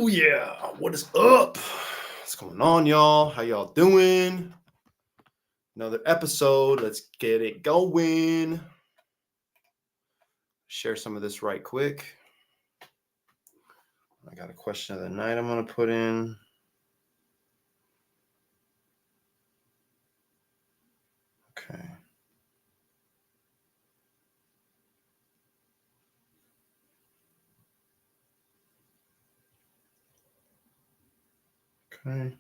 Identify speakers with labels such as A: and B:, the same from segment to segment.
A: Oh yeah, what is up? What's going on, y'all? How y'all doing? Another episode. Let's get it going. Share some of this right quick. I got a question of the night I'm going to put in. Okay. Okay.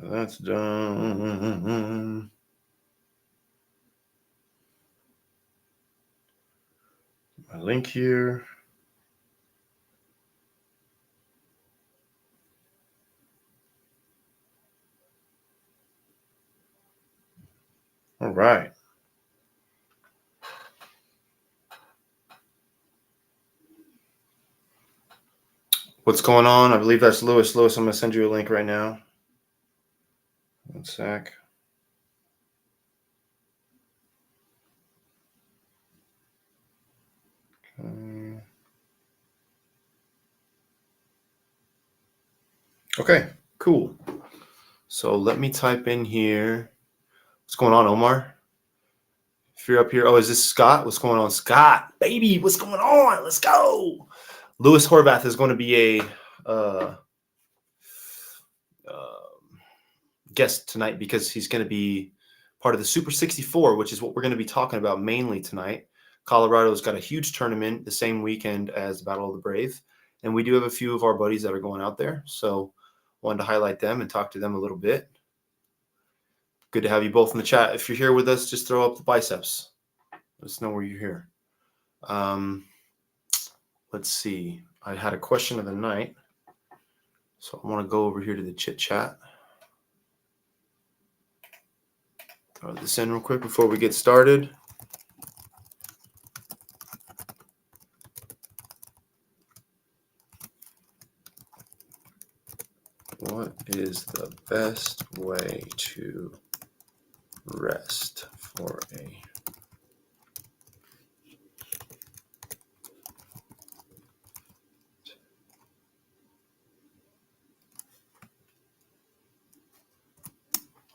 A: That's done. My link here. All right. What's going on? I believe that's Lewis. Lewis, I'm going to send you a link right now. One sec. Okay, cool. So let me type in here. What's going on, Omar? If you're up here, is this Scott? What's going on, Scott? Baby, what's going on? Let's go. Lewis Horavath is going to be a guest tonight because he's going to be part of the Super 64, which is what we're going to be talking about mainly tonight. Colorado's got a huge tournament the same weekend as the Battle of the Brave, and we do have a few of our buddies that are going out there, so wanted to highlight them and talk to them a little bit. Good to have you both in the chat. If you're here with us, just throw up the biceps. Let us know where you're here. Let's see. I had a question of the night, so I want to go over here to the chit chat. Throw this in real quick before we get started. What is the best way to rest for a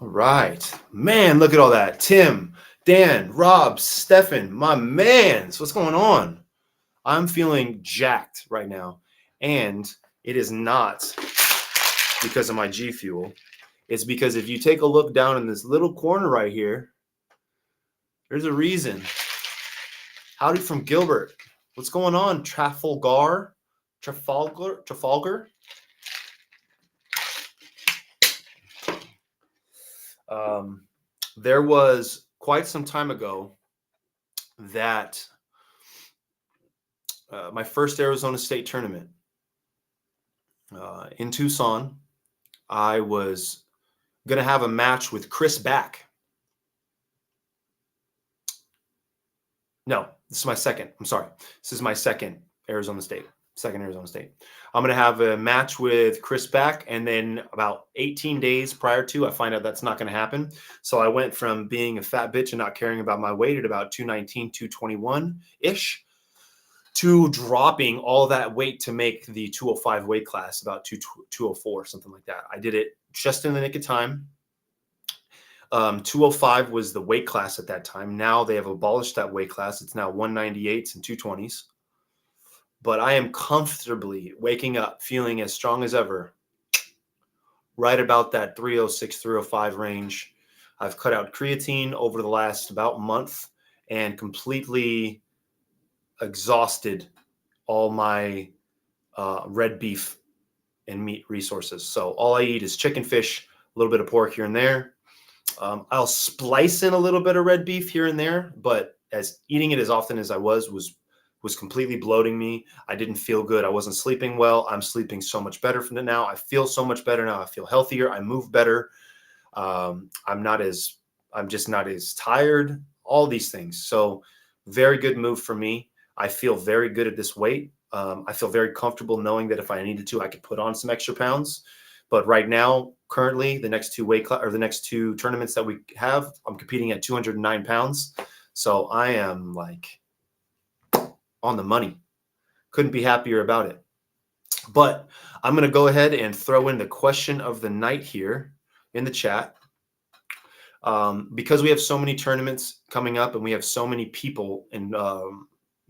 A: All right, man, look at all that. Tim, Dan, Rob, Stefan, my mans, what's going on? I'm feeling jacked right now, and it is not because of my G Fuel. It's because if you take a look down in this little corner right here, there's a reason. Howdy from Gilbert. What's going on, Trafalgar? There was quite some time ago that my first Arizona State tournament in Tucson, I was going to have a match with Chris Back. No, this is my second. I'm sorry. This is my second Arizona State. I'm going to have a match with Chris Back, and then about 18 days prior to, I find out that's not going to happen. So I went from being a fat bitch and not caring about my weight at about 219, 221-ish to dropping all that weight to make the 205 weight class, about 204, something like that. I did it just in the nick of time. 205 was the weight class at that time. Now they have abolished that weight class. It's now 198s and 220s. But I am comfortably waking up feeling as strong as ever, right about that 306, 305 range. I've cut out creatine over the last about month and completely exhausted all my red beef and meat resources. So all I eat is chicken, fish, a little bit of pork here and there. I'll splice in a little bit of red beef here and there, but as eating it as often as I was completely bloating me. I didn't feel good. I wasn't sleeping well. I'm sleeping so much better from it now. I feel so much better now. I feel healthier. I move better. I'm just not as tired. All these things. So very good move for me. I feel very good at this weight. I feel very comfortable knowing that if I needed to, I could put on some extra pounds. But right now, currently, the next two tournaments that we have, I'm competing at 209 pounds. So I am like on the money. Couldn't be happier about it. But I'm going to go ahead and throw in the question of the night here in the chat. Because we have so many tournaments coming up and we have so many people and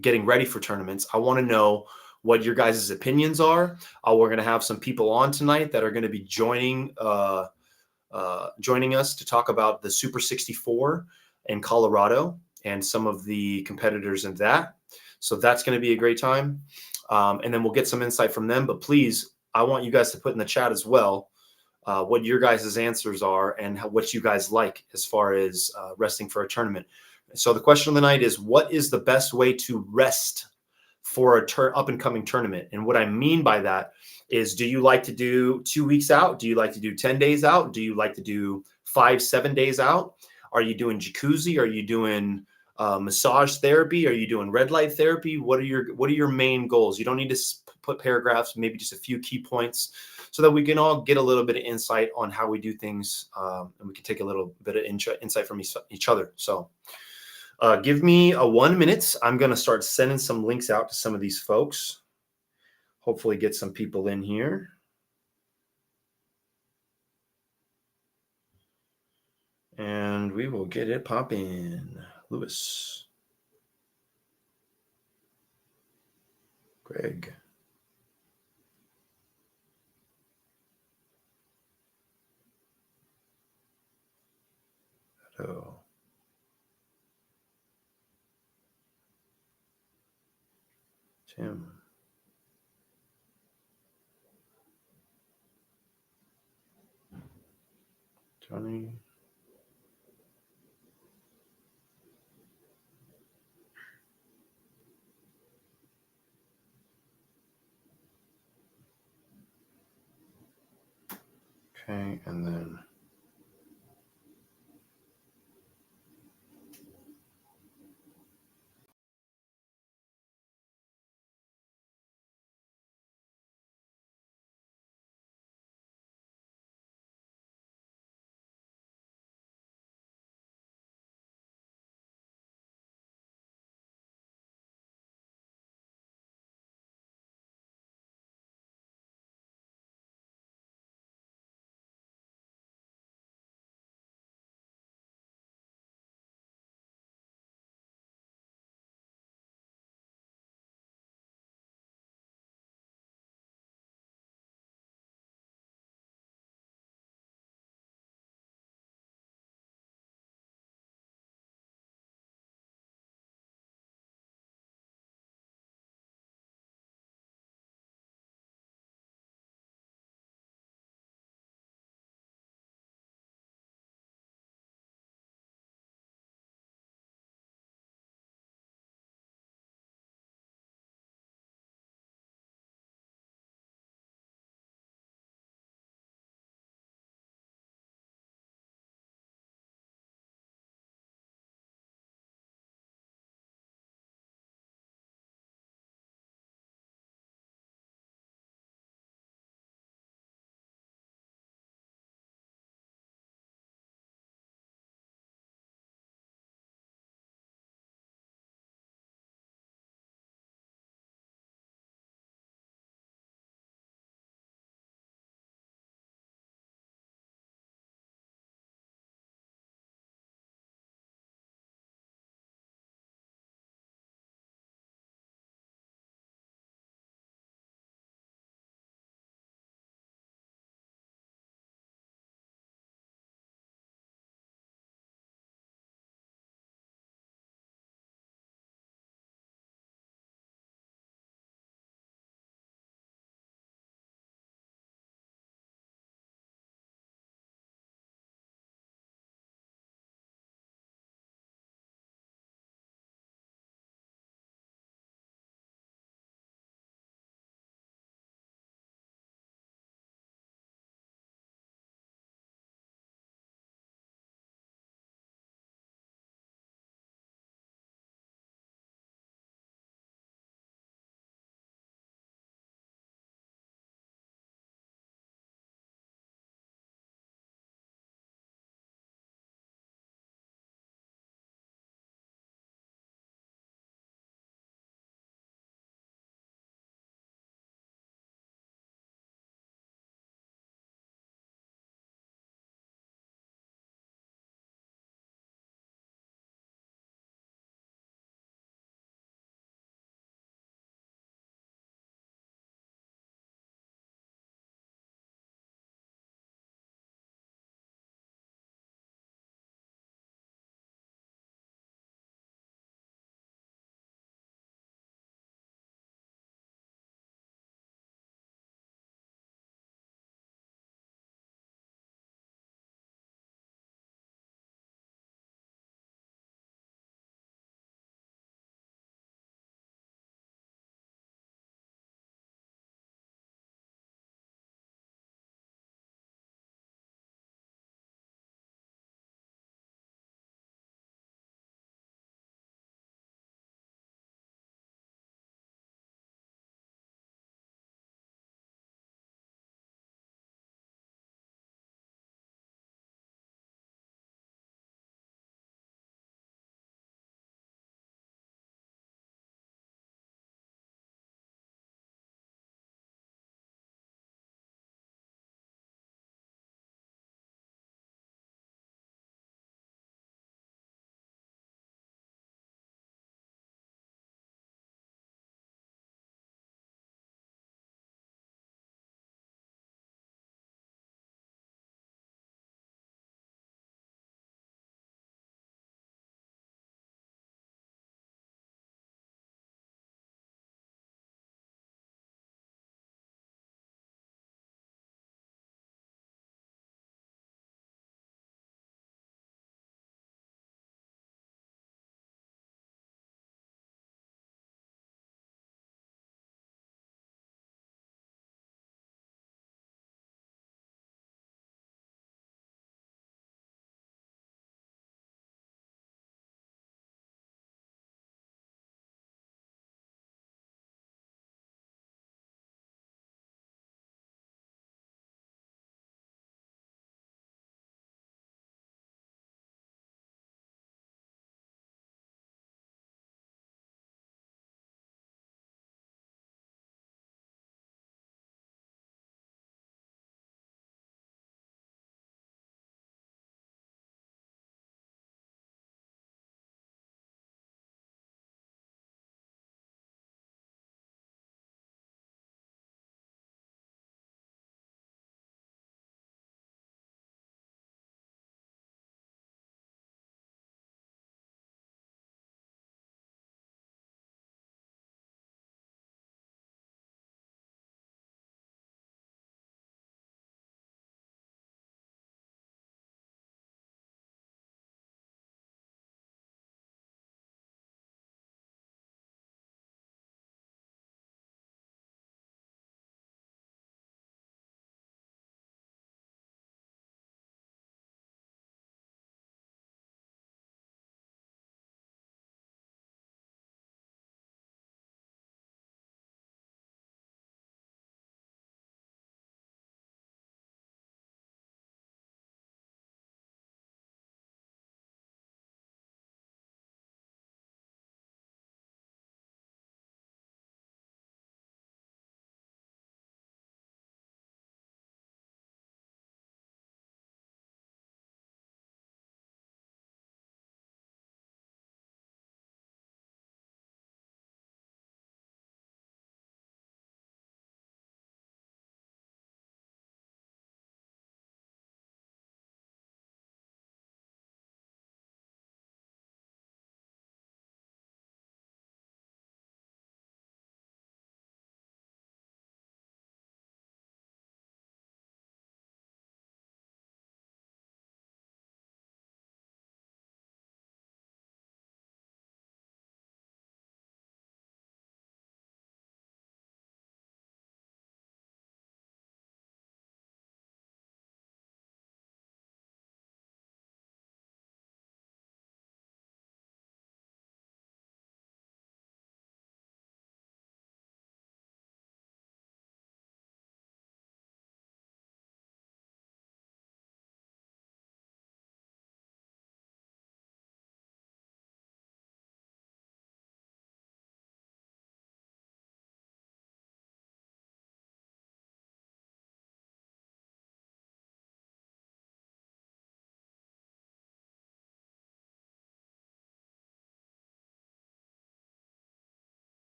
A: getting ready for tournaments, I want to know what your guys' opinions are. We're going to have some people on tonight that are going to be joining us to talk about the Super 64 in Colorado and some of the competitors in that. So that's going to be a great time. And then we'll get some insight from them. But please, I want you guys to put in the chat as well what your guys' answers are and what you guys like as far as resting for a tournament. So the question of the night is, what is the best way to rest for a up and coming tournament? And what I mean by that is, do you like to do 2 weeks out? Do you like to do 10 days out? Do you like to do 5-7 days out? Are you doing jacuzzi? Are you doing massage therapy? Are you doing red light therapy? What are your main goals? You don't need to put paragraphs, maybe just a few key points, so that we can all get a little bit of insight on how we do things, and we can take a little bit of insight from each other. So give me 1 minute. I'm going to start sending some links out to some of these folks. Hopefully get some people in here. And we will get it popping. Lewis. Greg. Hello. Tim. Johnny. Okay, and then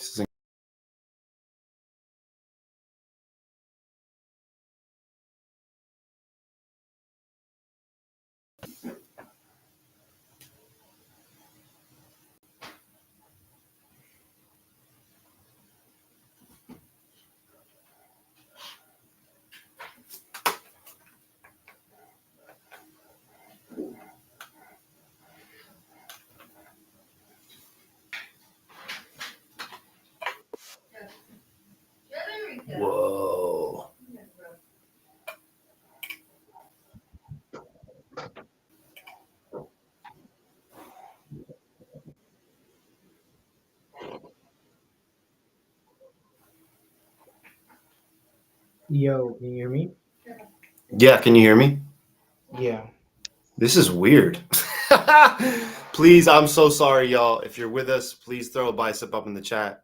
A: This is whoa.
B: Yo, can you hear me?
A: Yeah, can you hear me?
B: Yeah.
A: This is weird. Please, I'm so sorry, y'all. If you're with us, please throw a bicep up in the chat.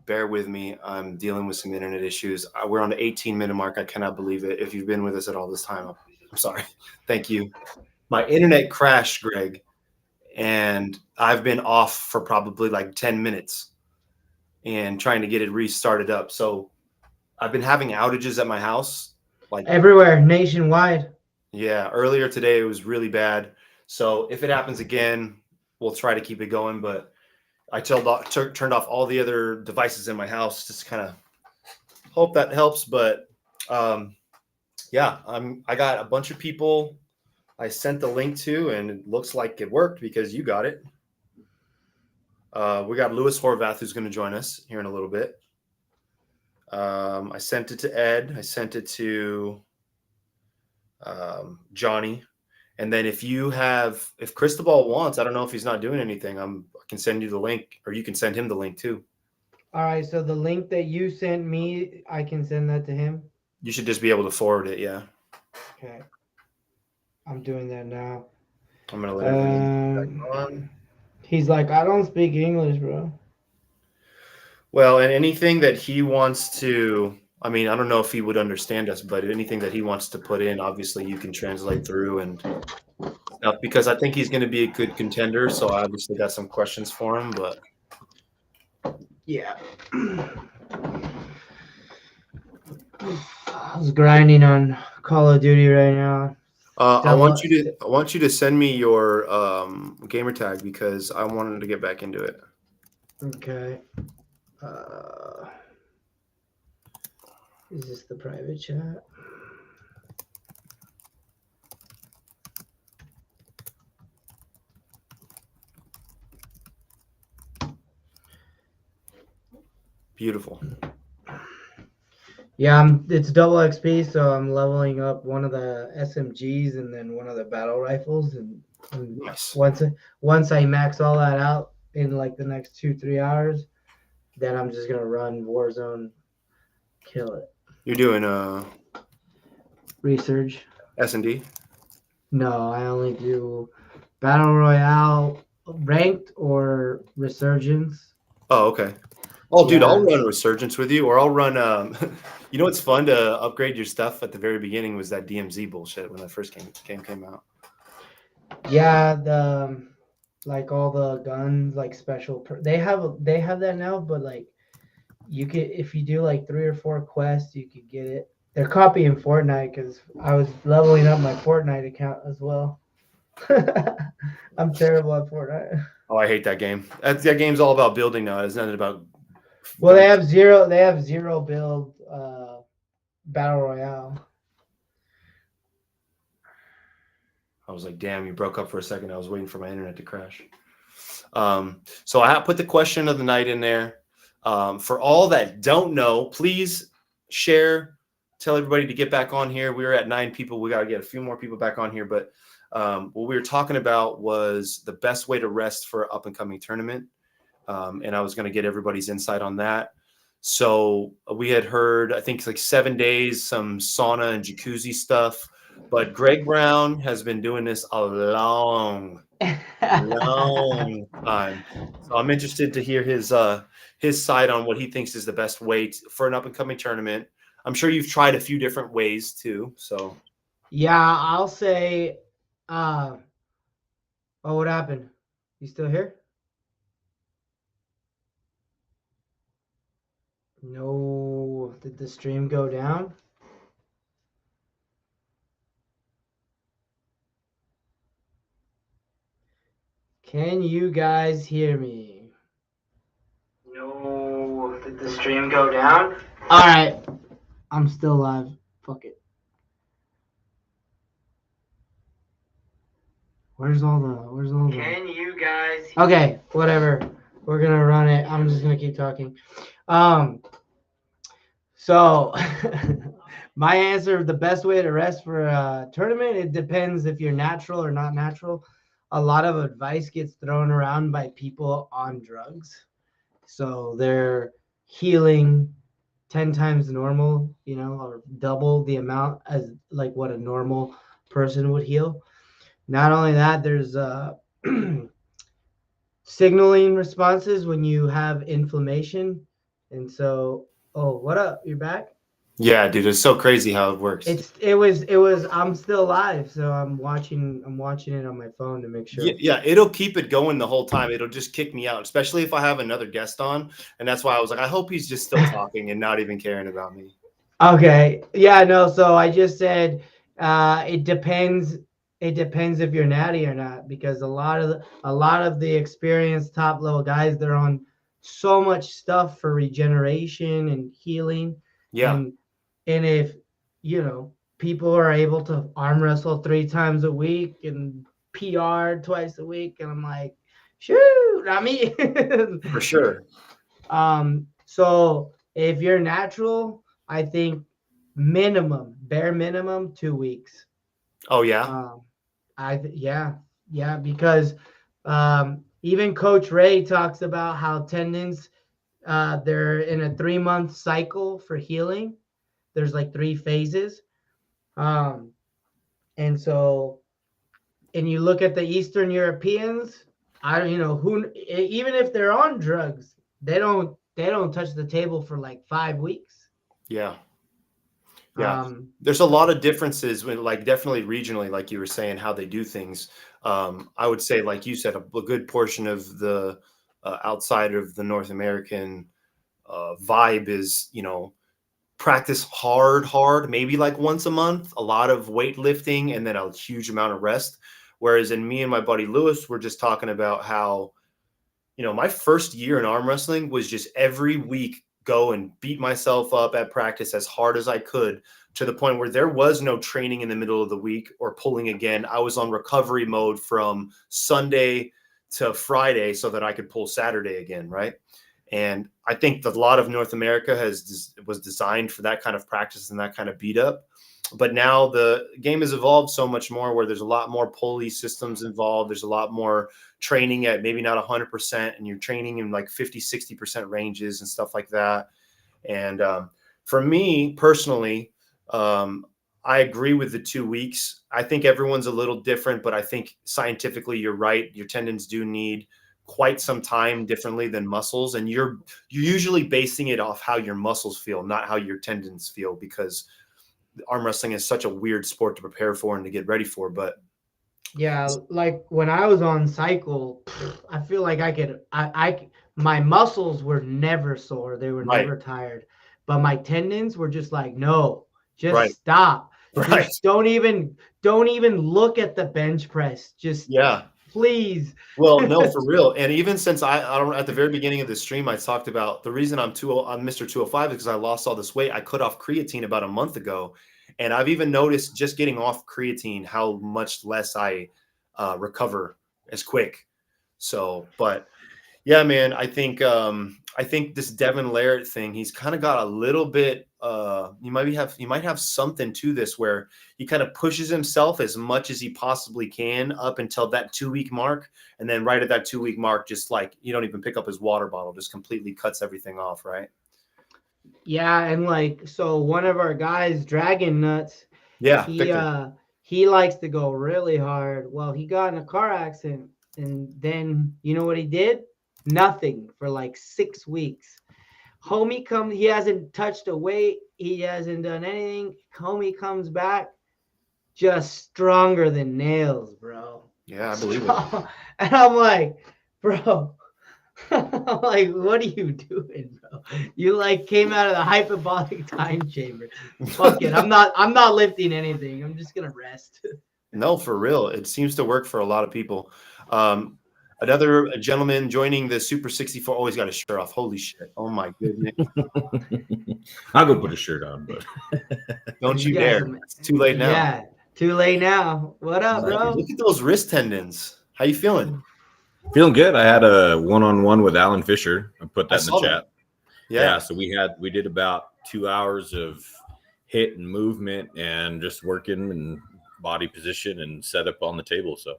A: Bear with me. I'm dealing with some internet issues. We're on the 18-minute mark. I cannot believe it. If you've been with us at all this time, I'm sorry. Thank you. My internet crashed, Greg, and I've been off for probably like 10 minutes and trying to get it restarted up. So I've been having outages at my house. Like
B: Everywhere, nationwide.
A: Yeah, earlier today it was really bad. So if it happens again, we'll try to keep it going. But I turned off all the other devices in my house just kind of hope that helps. But yeah, I got a bunch of people I sent the link to, and it looks like it worked because you got it. We got Lewis Horavath who's going to join us here in a little bit. I sent it to Ed. I sent it to Johnny. And then if Cristobal wants, I don't know if he's not doing anything, I can send you the link, or you can send him the link too.
B: All right, so the link that you sent me, I can send that to him.
A: You should just be able to forward it. Yeah.
B: Okay. I'm doing that now.
A: I'm gonna let everybody back on.
B: He's like, I don't speak English, bro.
A: Well, and anything that he wants to, I mean, I don't know if he would understand us, but anything that he wants to put in, obviously you can translate through and stuff, because I think he's going to be a good contender. So I obviously got some questions for him, but
B: yeah. I was grinding on Call of Duty right now.
A: I want you to send me your gamer tag because I wanted to get back into it.
B: Okay. Is this the private chat?
A: Beautiful.
B: Yeah, it's double XP, so I'm leveling up one of the SMGs and then one of the battle rifles, and
A: Nice.
B: once I max all that out in like the next 2-3 hours, then I'm just gonna run Warzone, kill it.
A: You're doing
B: Research.
A: S&D?
B: No, I only do Battle Royale, ranked or Resurgence.
A: Oh, okay. Oh, dude, I'll run Resurgence with you, or I'll run. You know what's fun to upgrade your stuff at the very beginning was that DMZ bullshit when that first game came out.
B: Yeah, the like all the guns, like special. They have that now, but like you could, if you do like 3 or 4 quests, you could get it. They're copying Fortnite because I was leveling up my Fortnite account as well. I'm terrible at Fortnite.
A: Oh, I hate that game. That game's all about building now. It's nothing about.
B: Well, they have zero build battle royale.
A: I was like, damn, you broke up for a second. I was waiting for my internet to crash. So I put the question of the night in there. For all that don't know, please share, tell everybody to get back on here. We were at 9 people. We got to get a few more people back on here. But what we were talking about was the best way to rest for an up-and-coming tournament. And I was going to get everybody's insight on that. So we had heard, I think, like 7 days, some sauna and jacuzzi stuff. But Greg Brown has been doing this a long time. So I'm interested to hear his side on what he thinks is the best way for an up-and-coming tournament. I'm sure you've tried a few different ways too. So
B: yeah, I'll say. Oh, what happened? You still here? No, did the stream go down? Can you guys hear me? No, did the stream go down? All right, I'm still live. Fuck it. Where's all the? Can you guys? Okay, whatever. We're gonna run it. I'm just gonna keep talking. So my answer, the best way to rest for a tournament, it depends if you're natural or not natural. A lot of advice gets thrown around by people on drugs. So they're healing 10 times normal, or double the amount as like what a normal person would heal. Not only that, there's signaling responses when you have inflammation. And so, oh, what up? You're back?
A: Yeah, dude, it's so crazy how it works.
B: It was I'm still live, so I'm watching it on my phone to make sure.
A: Yeah, it'll keep it going the whole time. It'll just kick me out, especially if I have another guest on. And that's why I was like, I hope he's just still talking and not even caring about me.
B: Okay. Yeah, no, so I just said it depends if you're natty or not, because a lot of the experienced top level guys, they're on so much stuff for regeneration and healing.
A: Yeah.
B: And if people are able to arm wrestle 3 times a week and PR twice a week, and I'm like, shoot, I mean,
A: For sure.
B: So if you're natural, I think bare minimum 2 weeks.
A: Oh yeah.
B: Yeah, because even Coach Ray talks about how tendons, they're in a 3-month cycle for healing. There's like 3 phases. And you look at the Eastern Europeans, who, even if they're on drugs, they don't touch the table for like 5 weeks.
A: Yeah. There's a lot of differences when, like, definitely regionally, like you were saying, how they do things. I would say, like you said, a good portion of the outside of the North American vibe is, practice hard, maybe like once a month, a lot of weightlifting, and then a huge amount of rest. Whereas in me and my buddy Lewis, we're just talking about how, my first year in arm wrestling was just every week go and beat myself up at practice as hard as I could, to the point where there was no training in the middle of the week or pulling again. I was on recovery mode from Sunday to Friday so that I could pull Saturday again, right? And I think that a lot of North America was designed for that kind of practice and that kind of beat up. But now the game has evolved so much more, where there's a lot more pulley systems involved. There's a lot more training at maybe not 100%, and you're training in like 50-60% ranges and stuff like that. And for me personally, I agree with the 2 weeks. I think everyone's a little different, but I think scientifically you're right. Your tendons do need quite some time differently than muscles, and you're usually basing it off how your muscles feel, not how your tendons feel, because arm wrestling is such a weird sport to prepare for and to get ready for. But
B: yeah, like when I was on cycle, I feel like my muscles were never sore. They were never tired, but my tendons were just like, no, just stop. Just don't even look at the bench press. Just please.
A: Well, no, for real. And even since I don't, at the very beginning of the stream, I talked about the reason I'm Mr. 205 is because I lost all this weight. I cut off creatine about a month ago. And I've even noticed, just getting off creatine, how much less I recover as quick. So, but yeah, man, I think this Devin Larratt thing, he's kind of got a little bit, you might have something to this, where he kind of pushes himself as much as he possibly can up until that 2-week mark. And then right at that 2-week mark, just like, you don't even pick up his water bottle, just completely cuts everything off. Right.
B: Yeah. And like, so one of our guys, Dragon Nuts, he likes to go really hard. Well, he got in a car accident, and then you know what he did? Nothing for like 6 weeks. Homie comes, he hasn't touched a weight, he hasn't done anything. Homie comes back just stronger than nails, bro.
A: Yeah, I believe it.
B: And I'm like, bro, Like, what are you doing, bro? You like came out of the hyperbolic time chamber. Fuck it. I'm not lifting anything. I'm just gonna rest.
A: No, for real. It seems to work for a lot of people. Another gentleman joining the Super 64 always got his shirt off. Holy shit. Oh my goodness.
C: I'll go put a shirt on, but
A: Don't you
B: got
A: dare.
B: some-
A: It's too late now.
B: Yeah, too late now. What up, bro?
A: Look at those wrist tendons. How you feeling?
C: feeling good. I had a one-on-one with Alan Fisher. I put that in the
A: saw
C: chat.
A: that. Yeah.
C: So we did about 2 hours of hit and movement and just working and body position and setup on the table. So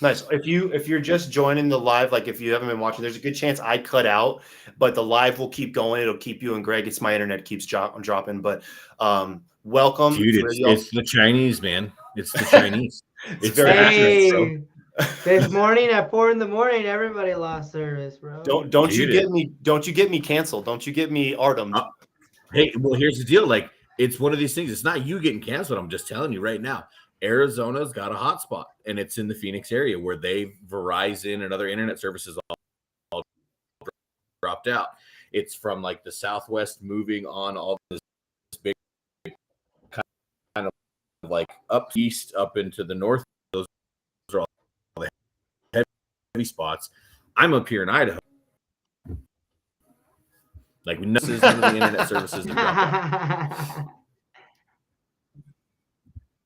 A: Nice. If you're just joining the live, like if you haven't been watching, there's a good chance I cut but the live will keep going. It'll keep you and Greg. It's my internet keeps dropping, but welcome.
C: dude, it's the Chinese, man. It's the Chinese.
A: It's very
B: Hey,
A: accurate,
B: this morning at 4 a.m, everybody lost service, bro.
A: Don't you get me canceled. Don't you get me artemed.
C: Hey, well, here's the deal. Like, it's one of these things. It's not you getting canceled. I'm just telling you right now. Arizona's got a hotspot, and it's in the Phoenix area where Verizon and other internet services all dropped out. It's from like the Southwest moving on all this big kind of like up east, up into the north. Those are all the heavy spots. I'm up here in Idaho. Like, none of the internet services that dropped out.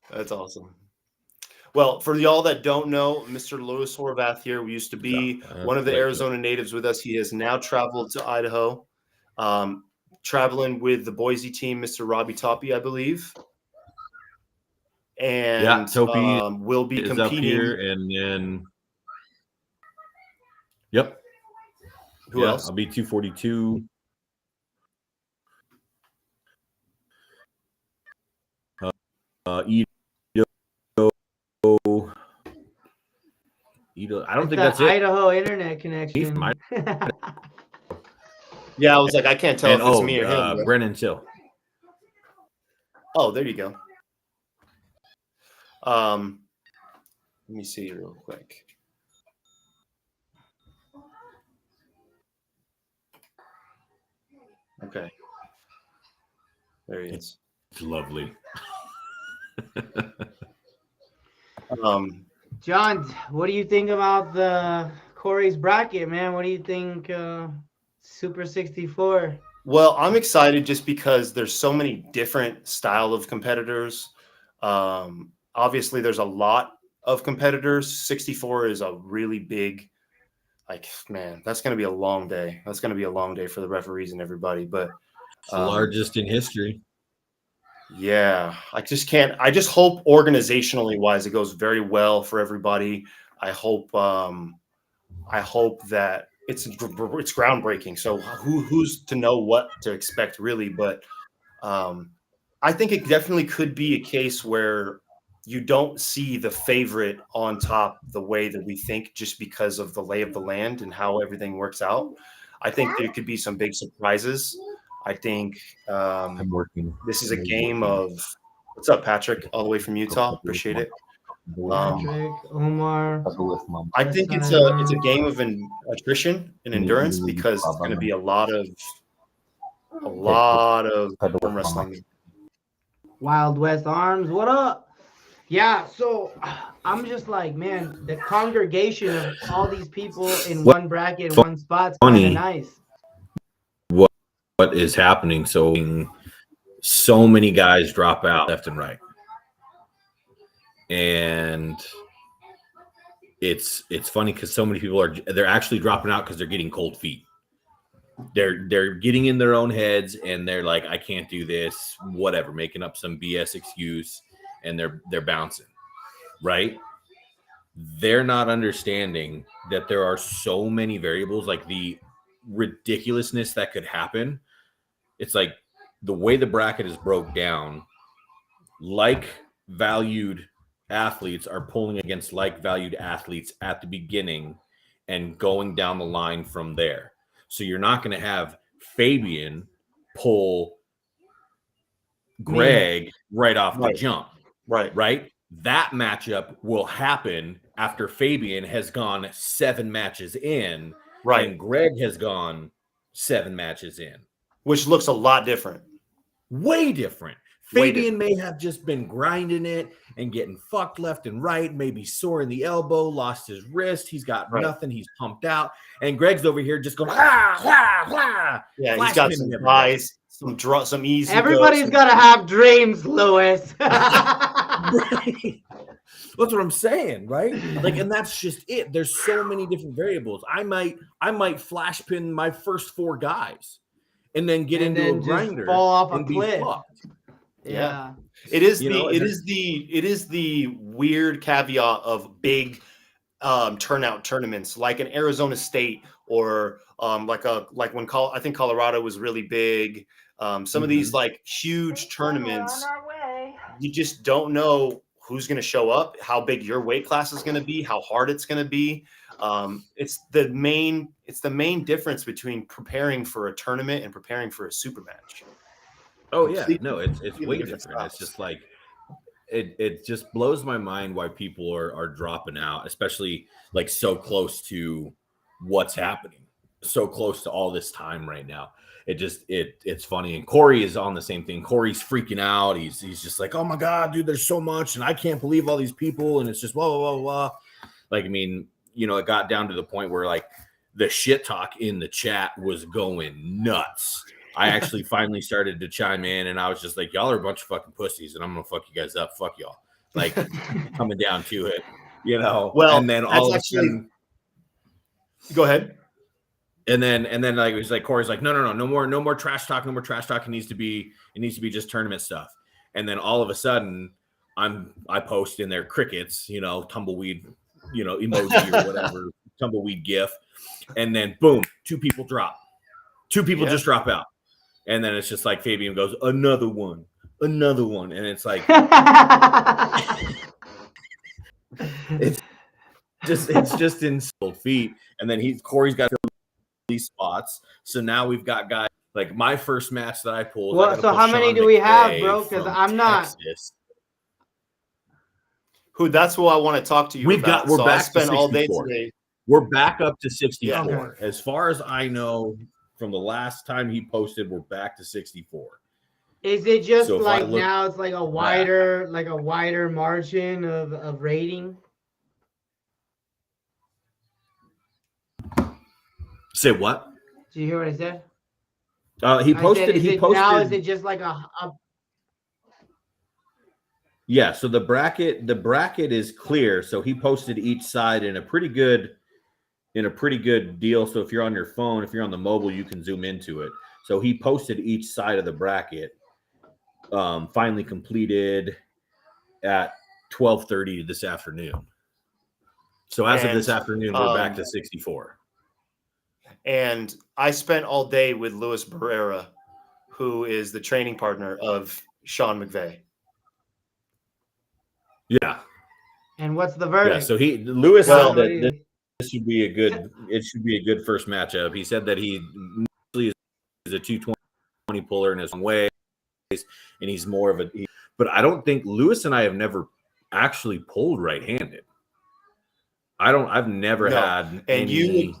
A: That's awesome. Well, for y'all that don't know, Mr. Louis Horavath here, we used to be one of the Arizona natives with us. He has now traveled to Idaho, traveling with the Boise team, Mr. Robbie Toppy, I believe. And
C: Toppy
A: will be
C: is
A: competing.
C: up here, and then yep.
A: Who else?
C: I'll be 242. Edo, I don't think that's it.
B: Idaho internet connection.
A: Yeah, I was like, I can't tell
C: And,
A: if it's me or him.
C: Brennan Till.
A: Oh, there you go. Let me see real quick. Okay. There he is.
C: It's lovely.
B: John, what do you think about the Corey's bracket, man? What do you think, Super 64?
A: Well, I'm excited just because there's so many different style of competitors. Obviously, there's a lot of competitors. 64 is a really big, like, man, that's going to be a long day. That's going to be a long day for the referees and everybody. But
C: it's the largest in history.
A: Yeah, I just hope organizationally wise it goes very well for everybody. I hope that it's groundbreaking. So who's to know what to expect really, but I think it definitely could be a case where you don't see the favorite on top the way that we think just because of the lay of the land and how everything works out. I think there could be some big surprises. I think
C: I'm working.
A: This is a game of what's up, Patrick, all the way from Utah. Appreciate it.
B: Patrick, Omar.
A: I think it's a game of attrition and endurance because it's going to be a lot of arm wrestling.
B: Wild West Arms, what up? Yeah, so I'm just like, man, the congregation of all these people in one bracket, in one spot's kind of nice.
C: What is happening? So many guys drop out left and right, and it's funny because so many people they're actually dropping out because they're getting cold feet. They're getting in their own heads and they're like, I can't do this, whatever, making up some BS excuse, and they're bouncing, right? They're not understanding that there are so many variables, like the ridiculousness that could happen. It's like the way the bracket is broke down, like valued athletes are pulling against like valued athletes at the beginning and going down the line from there. So you're not going to have Fabian pull Greg right off the jump. Right. That matchup will happen after Fabian has gone 7 matches in
A: Right.
C: And Greg has gone 7 matches in.
A: Which looks a lot different.
C: Way different.
A: Way
C: Fabian may have just been grinding it and getting fucked left and right, maybe sore in the elbow, lost his wrist. He's got nothing. He's pumped out. And Greg's over here just going, ah, ah, ah.
A: Yeah,
C: Flash
A: he's got
C: pin
A: some
C: him.
A: highs, some easy.
B: Everybody's got to have dreams, Lewis.
C: Right. That's what I'm saying, right? Like, and that's just it. There's so many different variables. I might flash pin my first 4 guys and then get into a grinder,
B: fall off a
C: and
B: cliff.
C: Be fucked.
B: Yeah.
A: It is
C: it
A: is the weird caveat of big turnout tournaments like an Arizona State or like when I think Colorado was really big. Some of these like huge tournaments, you just don't know who's going to show up, how big your weight class is going to be, how hard it's going to be. It's the main difference between preparing for a tournament and preparing for a super match.
C: Oh yeah, no, it's way different.
A: styles.
C: It's just like it just blows my mind why people are dropping out, especially like so close to what's happening, so close to all this time right now. It's funny. And Corey is on the same thing. Corey's freaking out. He's just like, oh my God, dude, there's so much, and I can't believe all these people, and it's just blah blah blah blah. Like, I mean, it got down to the point where like the shit talk in the chat was going nuts. I actually finally started to chime in, and I was just like, y'all are a bunch of fucking pussies, and I'm gonna fuck you guys up. Fuck y'all. Like, coming down to it,
A: Well,
C: and then all of a sudden,
A: go ahead.
C: And then like it was like Corey's like, no more trash talk, no more trash talk. It needs to be just tournament stuff. And then all of a sudden, I post in there crickets, tumbleweed, emoji or whatever, tumbleweed gif, and then boom, 2 people drop. 2 people just drop out. And then it's just like Fabian goes, another one. And it's like it's just in feet. And then Corey's got these spots. So now we've got guys like my first match that I pulled.
B: Well, so how many do we have, bro? Because I'm not.
C: Texas.
A: That's who I want to talk to you about.
C: We're back
A: I spent
C: to 64.
A: all day today.
C: We're back up to 64.
A: Yeah.
B: Okay.
C: As far as I know, from the last time he posted, we're back to 64.
B: Is it just
C: So
B: like now it's like a wider margin of rating?
C: Say what?
B: Do you hear what I said?
C: He posted.
B: Now is it just like a
C: Yeah, so the bracket is clear. So he posted each side in a pretty good deal. So if you're on your phone, if you're on the mobile, you can zoom into it. So he posted each side of the bracket, finally completed at 12:30 this afternoon. So as of this afternoon, we're back to 64.
A: And I spent all day with Louis Barrera, who is the training partner of Sean McVay.
C: Yeah.
B: And what's the verdict?
C: Yeah, so Lewis said that this should be a good first matchup. He said that he is a 220 puller in his own way, and he's more of but I don't think Lewis and I have never actually pulled right-handed. I've never had any.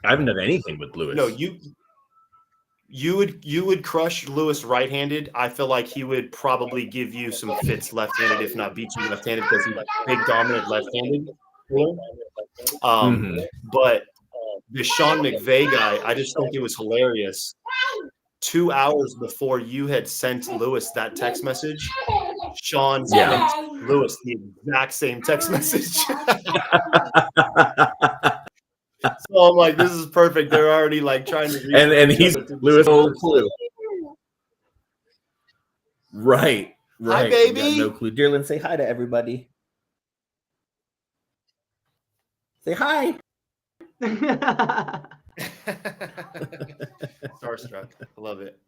C: I haven't done anything with Lewis.
A: No, you would crush Lewis right-handed. I feel like he would probably give you some fits left-handed, if not beat you left-handed, because he's big dominant left-handed. But the Sean McVay guy, I just think it was hilarious. 2 hours before you had sent Lewis that text message, Sean sent Lewis the exact same text message. So I'm like, this is perfect. They're already like trying to read
C: and he's Lewis no clue. Right.
A: Hi, baby.
C: No clue. Dearland, say hi to everybody. Say hi.
A: Starstruck. I love it.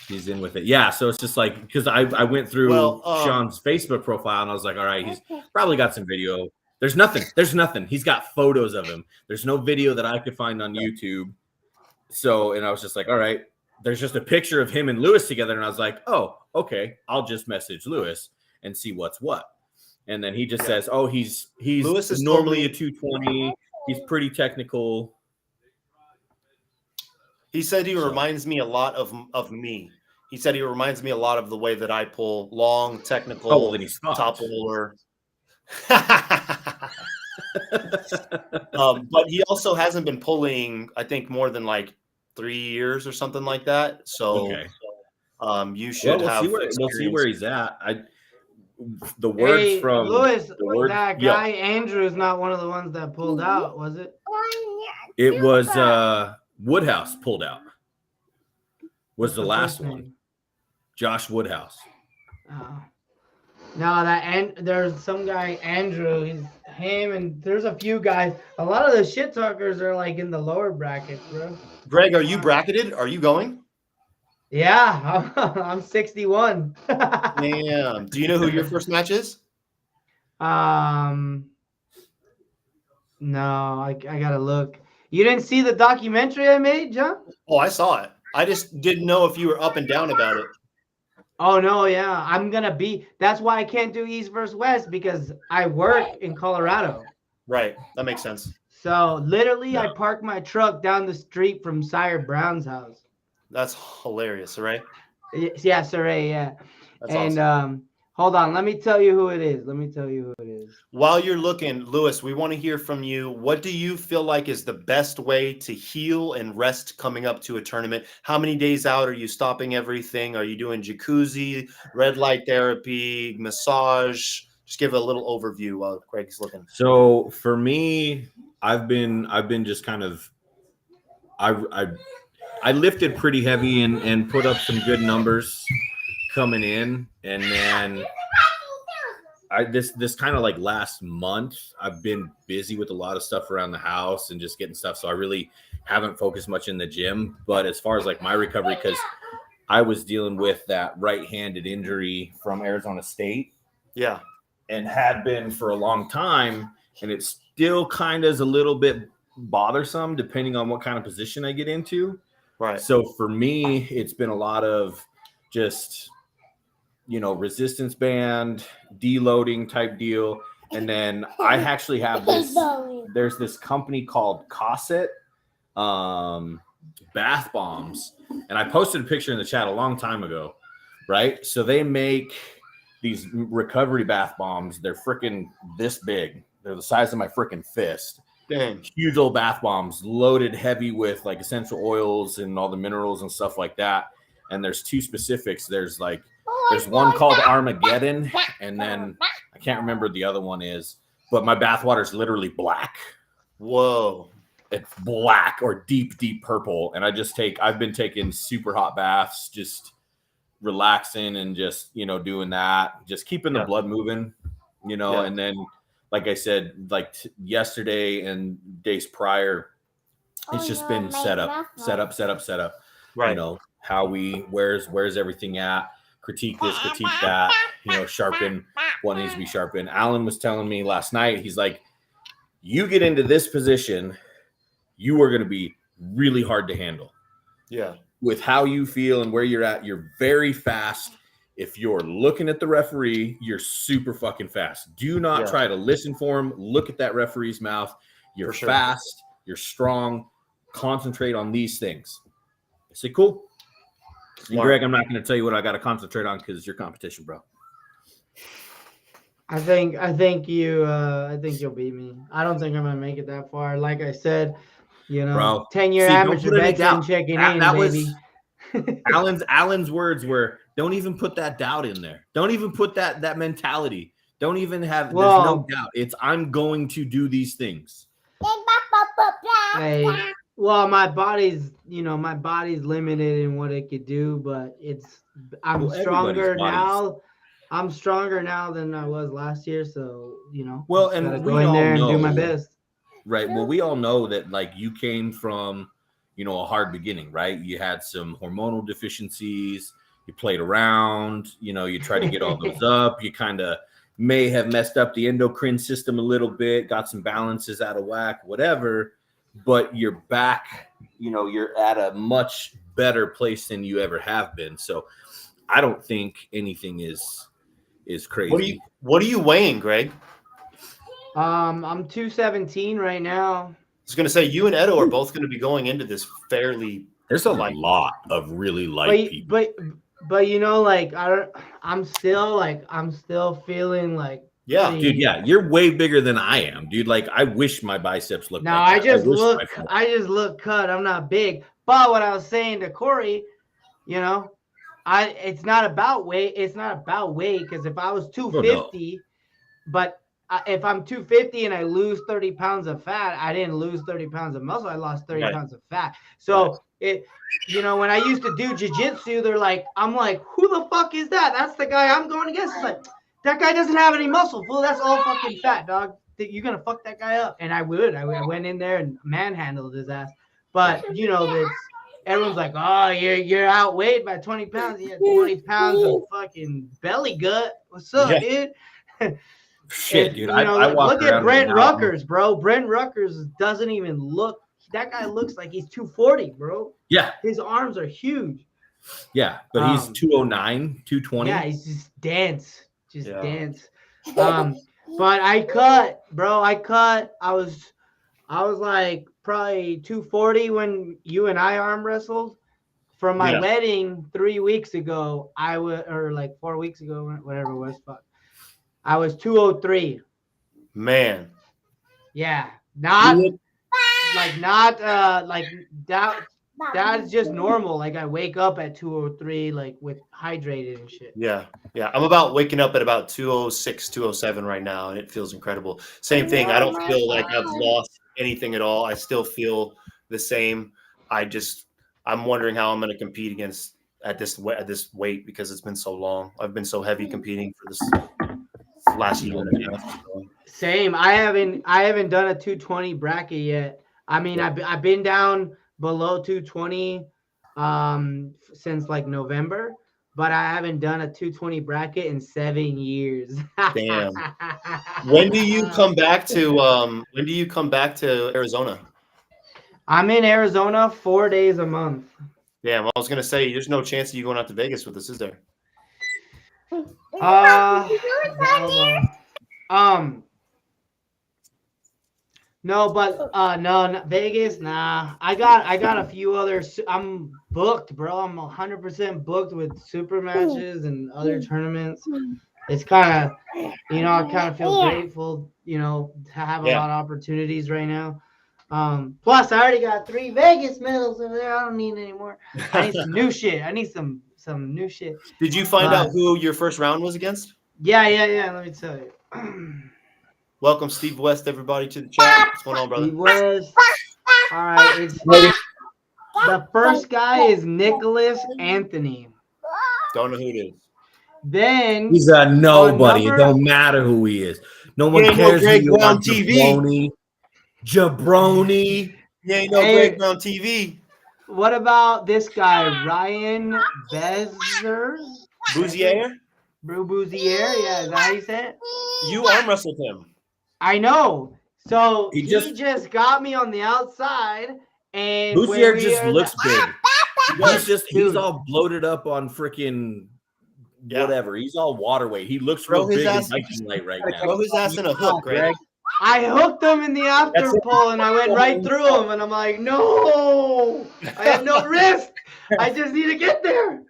C: He's in with it. Yeah, so it's just like, because I went through Sean's Facebook profile and I was like, all right, he's probably got some video. There's nothing. He's got photos of him. There's no video that I could find on YouTube. So, and I was just like, all right, there's just a picture of him and Lewis together. And I was like, oh, okay, I'll just message Lewis and see what's what. And then he just says, oh, he's Lewis is normally a 220. He's pretty technical.
A: He said he
C: So-
A: reminds me a lot of me. He said he reminds me a lot of the way that I pull long, technical,
C: Oh, well, then he's fucked.
A: top roller. But he also hasn't been pulling, I think, more than like 3 years or something like that. So,
C: Okay.
A: you should
C: Well,
A: have.
C: we'll see where he's at. The words
B: Hey,
C: from
B: Lewis,
C: the word,
B: that guy Andrew is not one of the ones that pulled out, was it?
C: It was Woodhouse pulled out. Was the last
B: first
C: one.
B: name?
C: Josh Woodhouse.
B: Oh. No, there's some guy, Andrew. He's him, and there's a few guys. A lot of the shit talkers are like in the lower brackets, bro.
A: Greg, are you bracketed? Are you going?
B: Yeah, I'm 61.
A: Damn. Do you know who your first match is?
B: No, I gotta look. You didn't see the documentary I made, John?
A: Oh, I saw it. I just didn't know if you were up and down about it.
B: Oh no, yeah, I'm gonna be. That's why I can't do East versus West, because I work in Colorado.
A: Right. That makes sense.
B: So literally,
C: Yeah.
B: I park my truck down the street from Sire Brown's house.
A: That's hilarious, right?
B: Yeah, Saray, yeah.
A: That's
B: And
A: awesome.
B: hold on, let me tell you who it is.
A: While you're looking, Lewis, we want to hear from you. What do you feel like is the best way to heal and rest coming up to a tournament? How many days out are you stopping everything? Are you doing jacuzzi, red light therapy, massage? Just give a little overview while Greg's looking.
C: So for me, I've been just kind of I lifted pretty heavy and put up some good numbers coming in, and then this kind of like last month I've been busy with a lot of stuff around the house and just getting stuff, so I really haven't focused much in the gym. But as far as like my recovery, because I was dealing with that right-handed injury from Arizona State,
A: Yeah.
C: and had been for a long time, and it still kind of is a little bit bothersome depending on what kind of position I get into.
A: Right.
C: So for me, it's been a lot of just, resistance band, deloading type deal. And then I actually have there's this company called Cosset bath bombs. And I posted a picture in the chat a long time ago, right? So they make these recovery bath bombs. They're freaking this big. They're the size of my freaking fist.
A: Dang.
C: Huge old bath bombs loaded heavy with like essential oils and all the minerals and stuff like that. And there's two specifics. There's one called Armageddon, and then I can't remember the other one is, but my bath water is literally black.
A: Whoa.
C: It's black or deep purple. And I've been taking super hot baths, just relaxing and just, doing that, just keeping the blood moving, and then, like I said, like yesterday and days prior, it's just been set up.
A: Right.
C: Where's everything at? Critique this, critique that, sharpen what needs to be sharpened. Alan was telling me last night, he's like, you get into this position, you are going to be really hard to handle.
A: Yeah.
C: With how you feel and where you're at, you're very fast. If you're looking at the referee, you're super fucking fast. Do not try to listen for him. Look at that referee's mouth. You're fast. You're strong. Concentrate on these things. I say, cool. And Greg, I'm not going to tell you what I got to concentrate on because it's your competition, bro.
B: I think you'll beat me. I don't think I'm gonna make it that far. Like I said,
C: Bro,
B: 10-year amateur veteran checking in,
C: that
B: baby.
C: Was Alan's words were, don't even put that doubt in there. Don't even put that mentality. Don't even have, there's no doubt. It's, I'm going to do these things.
B: Well, my body's limited in what it could do, but I'm stronger now. I'm stronger now than I was last year, so
C: Well,
B: and
C: and
B: go
C: we
B: in
C: all
B: there
C: know,
B: and do my best.
C: Right. Well, we all know that like you came from, a hard beginning, right? You had some hormonal deficiencies. You played around. You tried to get all those up. You kind of may have messed up the endocrine system a little bit, got some balances out of whack, whatever. But you're back. You're at a much better place than you ever have been. So I don't think anything is crazy.
A: What are you weighing, Greg?
B: I'm 217 right now.
A: I was going to say, you and Edo are both going to be going into this fairly.
C: There's a
A: light.
C: lot of really light people.
B: But you know, like I'm still feeling like
A: Yeah,
C: Dude, yeah, you're way bigger than I am, dude. Like, I wish my biceps looked
B: No,
C: like that.
B: I just look cut. I'm not big. But what I was saying to Corey, you know, it's not about weight. It's not about weight, because if I was 250, but if I'm 250 and I lose 30 pounds of fat, I didn't lose 30 pounds of muscle. I lost 30 pounds of fat. So when I used to do jiu-jitsu, I'm like, who the fuck is that? That's the guy I'm going against. It's like, that guy doesn't have any muscle, fool. That's all fucking fat, dog. You're gonna fuck that guy up. And I would. I went in there and manhandled his ass. But everyone's like, oh, you're outweighed by 20 pounds. You had 20 pounds of fucking belly gut. What's up, dude?
C: Shit, dude. I walk
B: look at Brent Ruckers, bro. Brent Ruckers doesn't even look. That guy looks like he's 240, bro.
C: Yeah.
B: His arms are huge.
C: Yeah, but he's 209, 220.
B: Yeah, he's just dense. Dense. But I cut, bro. I was like probably 240 when you and I arm wrestled. From my wedding 3 weeks ago, or like 4 weeks ago, whatever it was. Fuck. I was 203.
A: Man.
B: Yeah. Not like that. That's just normal. Like, I wake up at 203, like with hydrated and shit.
A: Yeah. I'm about waking up at about 206, 207 right now, and it feels incredible. Same thing. I don't feel like I've lost anything at all. I still feel the same. I'm wondering how I'm going to compete at this weight, because it's been so long. I've been so heavy competing for this last year and a half.
B: Same. I haven't done a 220 bracket yet. I mean, I've been down below 220 since like November, but I haven't done a 220 bracket in 7 years.
A: Damn. When do you come back to Arizona?
B: I'm in Arizona 4 days a month.
A: Damn, I was gonna say, there's no chance of you going out to Vegas with us, is there?
B: No, but no, Vegas, nah. I got a few others. I'm booked, bro. I'm 100% booked with super matches and other tournaments. It's kind of, I kind of feel grateful, to have a lot of opportunities right now. Plus, I already got 3 Vegas medals over there. I don't need any more. I need some new shit. I need some new shit.
A: Did you find out who your first round was against?
B: Yeah. Let me tell you.
A: Welcome, Steve West, everybody, to the chat. What's going on, brother?
B: Steve West. All right. The first guy is Nicholas Anthony.
A: Don't know who it is.
B: Then
C: he's a nobody. It don't matter who he is. No one cares who you are. Jabroni.
A: You ain't no Greg Brown TV.
B: What about this guy, Ryan Bouzier?
A: Bouzier?
B: Bouzier, yeah, is that how you say it?
A: You arm wrestled him.
B: I know. So he just got me on the outside, and
C: Bouzier just looks big. He's all bloated up on freaking whatever. He's all water weight. He looks real big and Viking light right now.
A: Throw his ass in a hook, Greg.
B: I hooked him in the after pull, and I went right through him, and I'm like, no, I have no wrist. I just need to get there.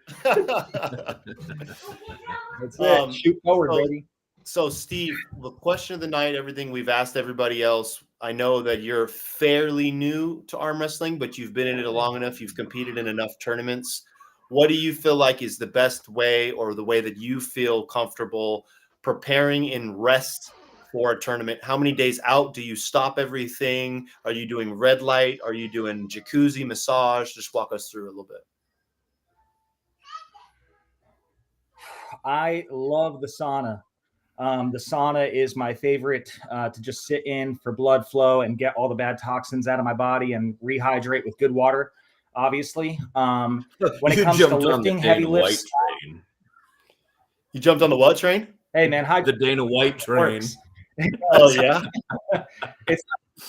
D: That's it. Shoot forward, baby.
A: So, Steve, the question of the night, everything we've asked everybody else, I know that you're fairly new to arm wrestling, but you've been in it long enough. You've competed in enough tournaments. What do you feel like is the best way, or the way that you feel comfortable preparing in rest for a tournament? How many days out do you stop everything? Are you doing red light? Are you doing jacuzzi, massage? Just walk us through a little bit.
D: I love the sauna. The sauna is my favorite to just sit in for blood flow and get all the bad toxins out of my body and rehydrate with good water, obviously. When it comes to lifting heavy lifts.
A: You jumped on the what train?
D: Hey, man.
C: The Dana White train.
A: Oh, yeah?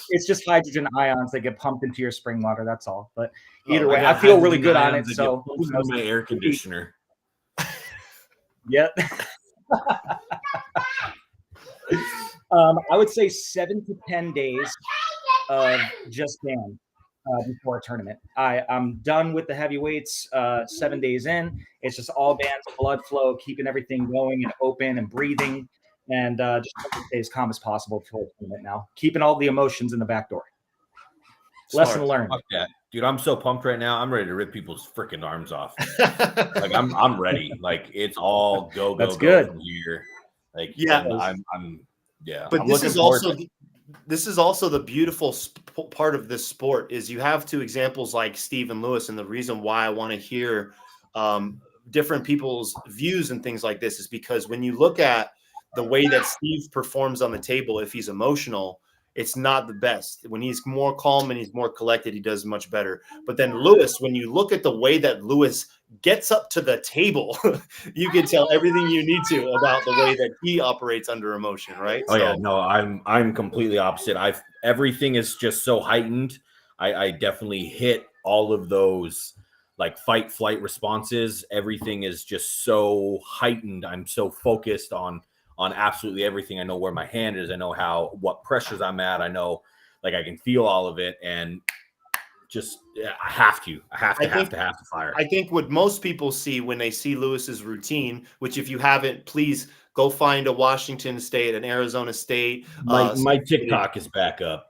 D: It's just hydrogen ions that get pumped into your spring water. That's all. But either way, I feel really good on it. So
C: my air conditioner.
D: Yep. I would say 7 to 10 days of just band before a tournament. I'm done with the heavyweights 7 days in. It's just all bands, blood flow, keeping everything going and open and breathing, and just trying to stay as calm as possible before a tournament now. Keeping all the emotions in the back door. Lesson learned.
C: Fuck that. Dude, I'm so pumped right now. I'm ready to rip people's freaking arms off. Like I'm ready. Like it's all go
D: That's
C: go
D: good.
C: from here. Like
A: Yeah.
C: I'm yeah.
A: But
C: I'm
A: this
C: looking
A: is
C: forward
A: also
C: to-
A: this is also the beautiful part of this sport is you have two examples like Steve and Lewis, and the reason why I want to hear different people's views and things like this is because when you look at the way that Steve performs on the table, if he's emotional, it's not the best. When he's more calm and he's more collected, he does much better. But then Lewis, when you look at the way that Lewis gets up to the table, you can tell everything you need to about the way that he operates under emotion, right?
C: Oh yeah, no, I'm completely opposite. Everything is just so heightened. I definitely hit all of those like fight flight responses. Everything is just so heightened. I'm so focused on absolutely everything. I know where my hand is. I know what pressures I'm at. I know like I can feel all of it, and just I have to fire.
A: I think what most people see when they see Lewis's routine, which if you haven't, please go find a Washington State, an Arizona State.
C: My TikTok is back up.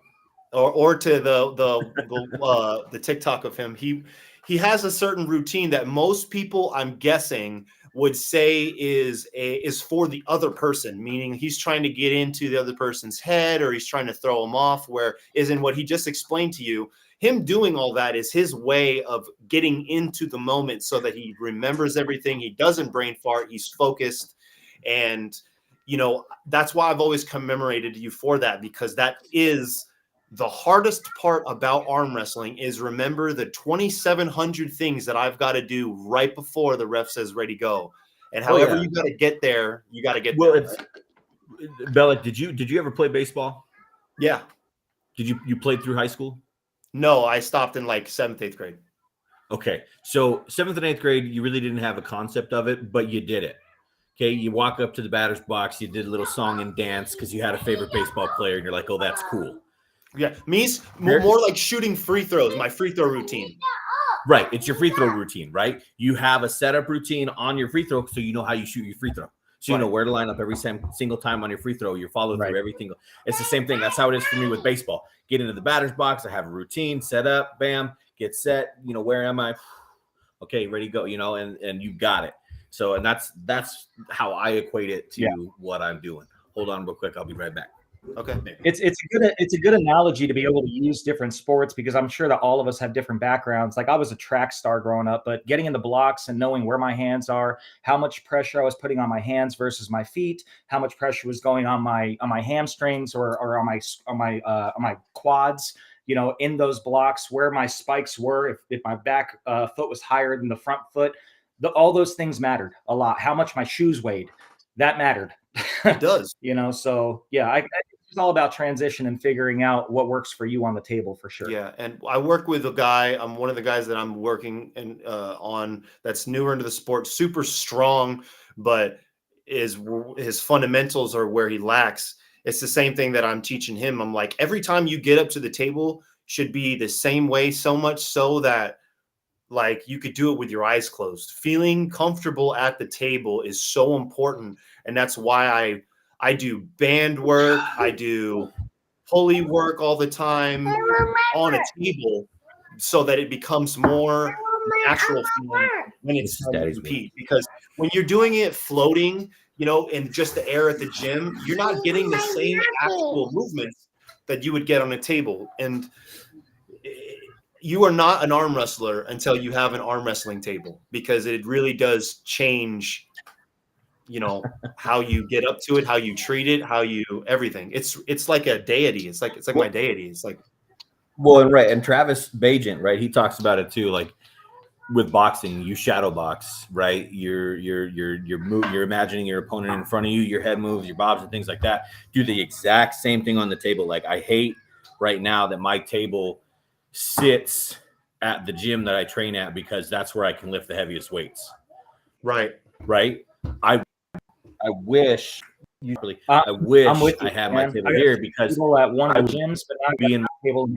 A: Or to the TikTok of him. He has a certain routine that most people, I'm guessing, would say is for the other person, meaning he's trying to get into the other person's head or he's trying to throw him off, where is in what he just explained to you. Him doing all that is his way of getting into the moment so that he remembers everything. He doesn't brain fart. He's focused. And, that's why I've always commemorated you for that, because that is the hardest part about arm wrestling is remember the 2,700 things that I've got to do right before the ref says ready, go. And however you got to get there, you got to get there.
C: Right? Bella, did you ever play baseball?
A: Yeah.
C: Did you played through high school?
A: No, I stopped in like 7th, 8th grade.
C: Okay. So 7th and 8th grade, you really didn't have a concept of it, but you did it. Okay. You walk up to the batter's box, you did a little song and dance because you had a favorite baseball player, and you're like, oh, that's cool.
A: Yeah, me's more like shooting free throws, my free throw routine.
C: Right. It's your free throw routine, right? You have a setup routine on your free throw so you know how you shoot your free throw. So you know where to line up every single time on your free throw. You follow through everything. It's the same thing. That's how it is for me with baseball. Get into the batter's box. I have a routine, set up, bam, get set. Where am I? Okay, ready to go, and you got it. So, and that's how I equate it to what I'm doing. Hold on real quick. I'll be right back.
A: Okay.
D: It's a good analogy to be able to use different sports, because I'm sure that all of us have different backgrounds. Like I was a track star growing up, but getting in the blocks and knowing where my hands are, how much pressure I was putting on my hands versus my feet, how much pressure was going on my hamstrings or on my quads, in those blocks, where my spikes were, if my back foot was higher than the front foot, all those things mattered a lot. How much my shoes weighed, that mattered.
A: It does.
D: So yeah, it's all about transition and figuring out what works for you on the table for sure.
A: Yeah, and I work with a guy. I'm one of the guys that I'm working on that's newer into the sport, super strong, but his fundamentals are where he lacks. It's the same thing that I'm teaching him. I'm like, every time you get up to the table should be the same way, so much so that like you could do it with your eyes closed. Feeling comfortable at the table is so important, and that's why I do band work, I do pulley work all the time on a table so that it becomes more natural feeling when it's repeat. Because when you're doing it floating, in just the air at the gym, you're not getting the same actual movements that you would get on a table. And you are not an arm wrestler until you have an arm wrestling table, because it really does change how you get up to it, how you treat it, how you everything. It's like a deity. It's like my deity. It's like
C: and Travis Bajent, right? He talks about it too. Like with boxing, you shadow box, right? You're imagining your opponent in front of you, your head moves, your bobs and things like that. Do the exact same thing on the table. Like I hate right now that my table sits at the gym that I train at, because that's where I can lift the heaviest weights.
A: Right.
C: I wish Usually,
D: I'm
C: I wish
D: with you,
C: I had my
D: man.
C: table
D: I got
C: here because
D: People at one
C: I
D: of the
C: would
D: gyms, but now I
C: be
D: got
C: in
D: a table.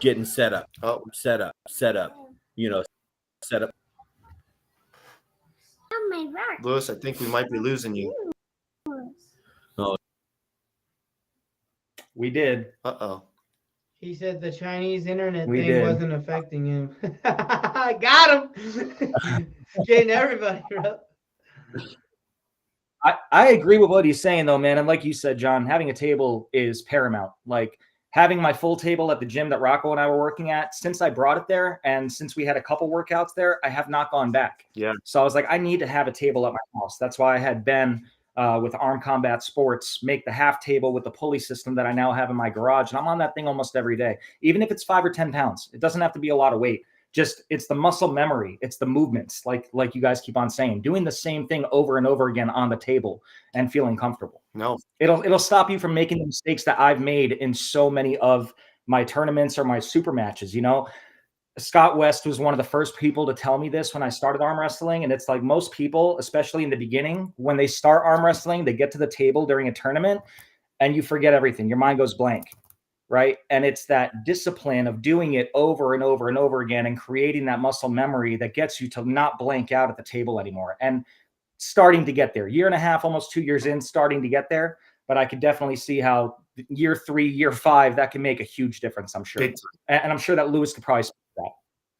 C: getting set up,
A: Oh,
C: set up, you know, set up.
A: Lewis, I think we might be losing you.
D: We did.
A: Uh-oh.
B: He said the Chinese internet
D: We
B: thing
D: did.
B: wasn't affecting him. I got him. Getting everybody, bro.
D: I agree with what he's saying though, man. And like you said, John, having a table is paramount. Like having my full table at the gym that Rocco and I were working at, since I brought it there and since we had a couple workouts there, I have not gone back.
A: Yeah.
D: So I was like, I need to have a table at my house. That's why I had Ben with Arm Combat Sports make the half table with the pulley system that I now have in my garage. And I'm on that thing almost every day, even if it's 5 or 10 pounds. It doesn't have to be a lot of weight. Just it's the muscle memory, it's the movements, like you guys keep on saying, doing the same thing over and over again on the table and feeling comfortable.
A: No.
D: It'll stop you from making the mistakes that I've made in so many of my tournaments or my super matches. You know, Scott West was one of the first people to tell me this when I started arm wrestling. And it's like most people, especially in the beginning, when they start arm wrestling, they get to the table during a tournament and you forget everything. Your mind goes blank. Right. And it's that discipline of doing it over and over and over again and creating that muscle memory that gets you to not blank out at the table anymore. And starting to get there, year and a half, almost 2 years in, starting to get there. But I could definitely see how year 3, year 5, that can make a huge difference, I'm sure. And I'm sure that Lewis could probably speak to that.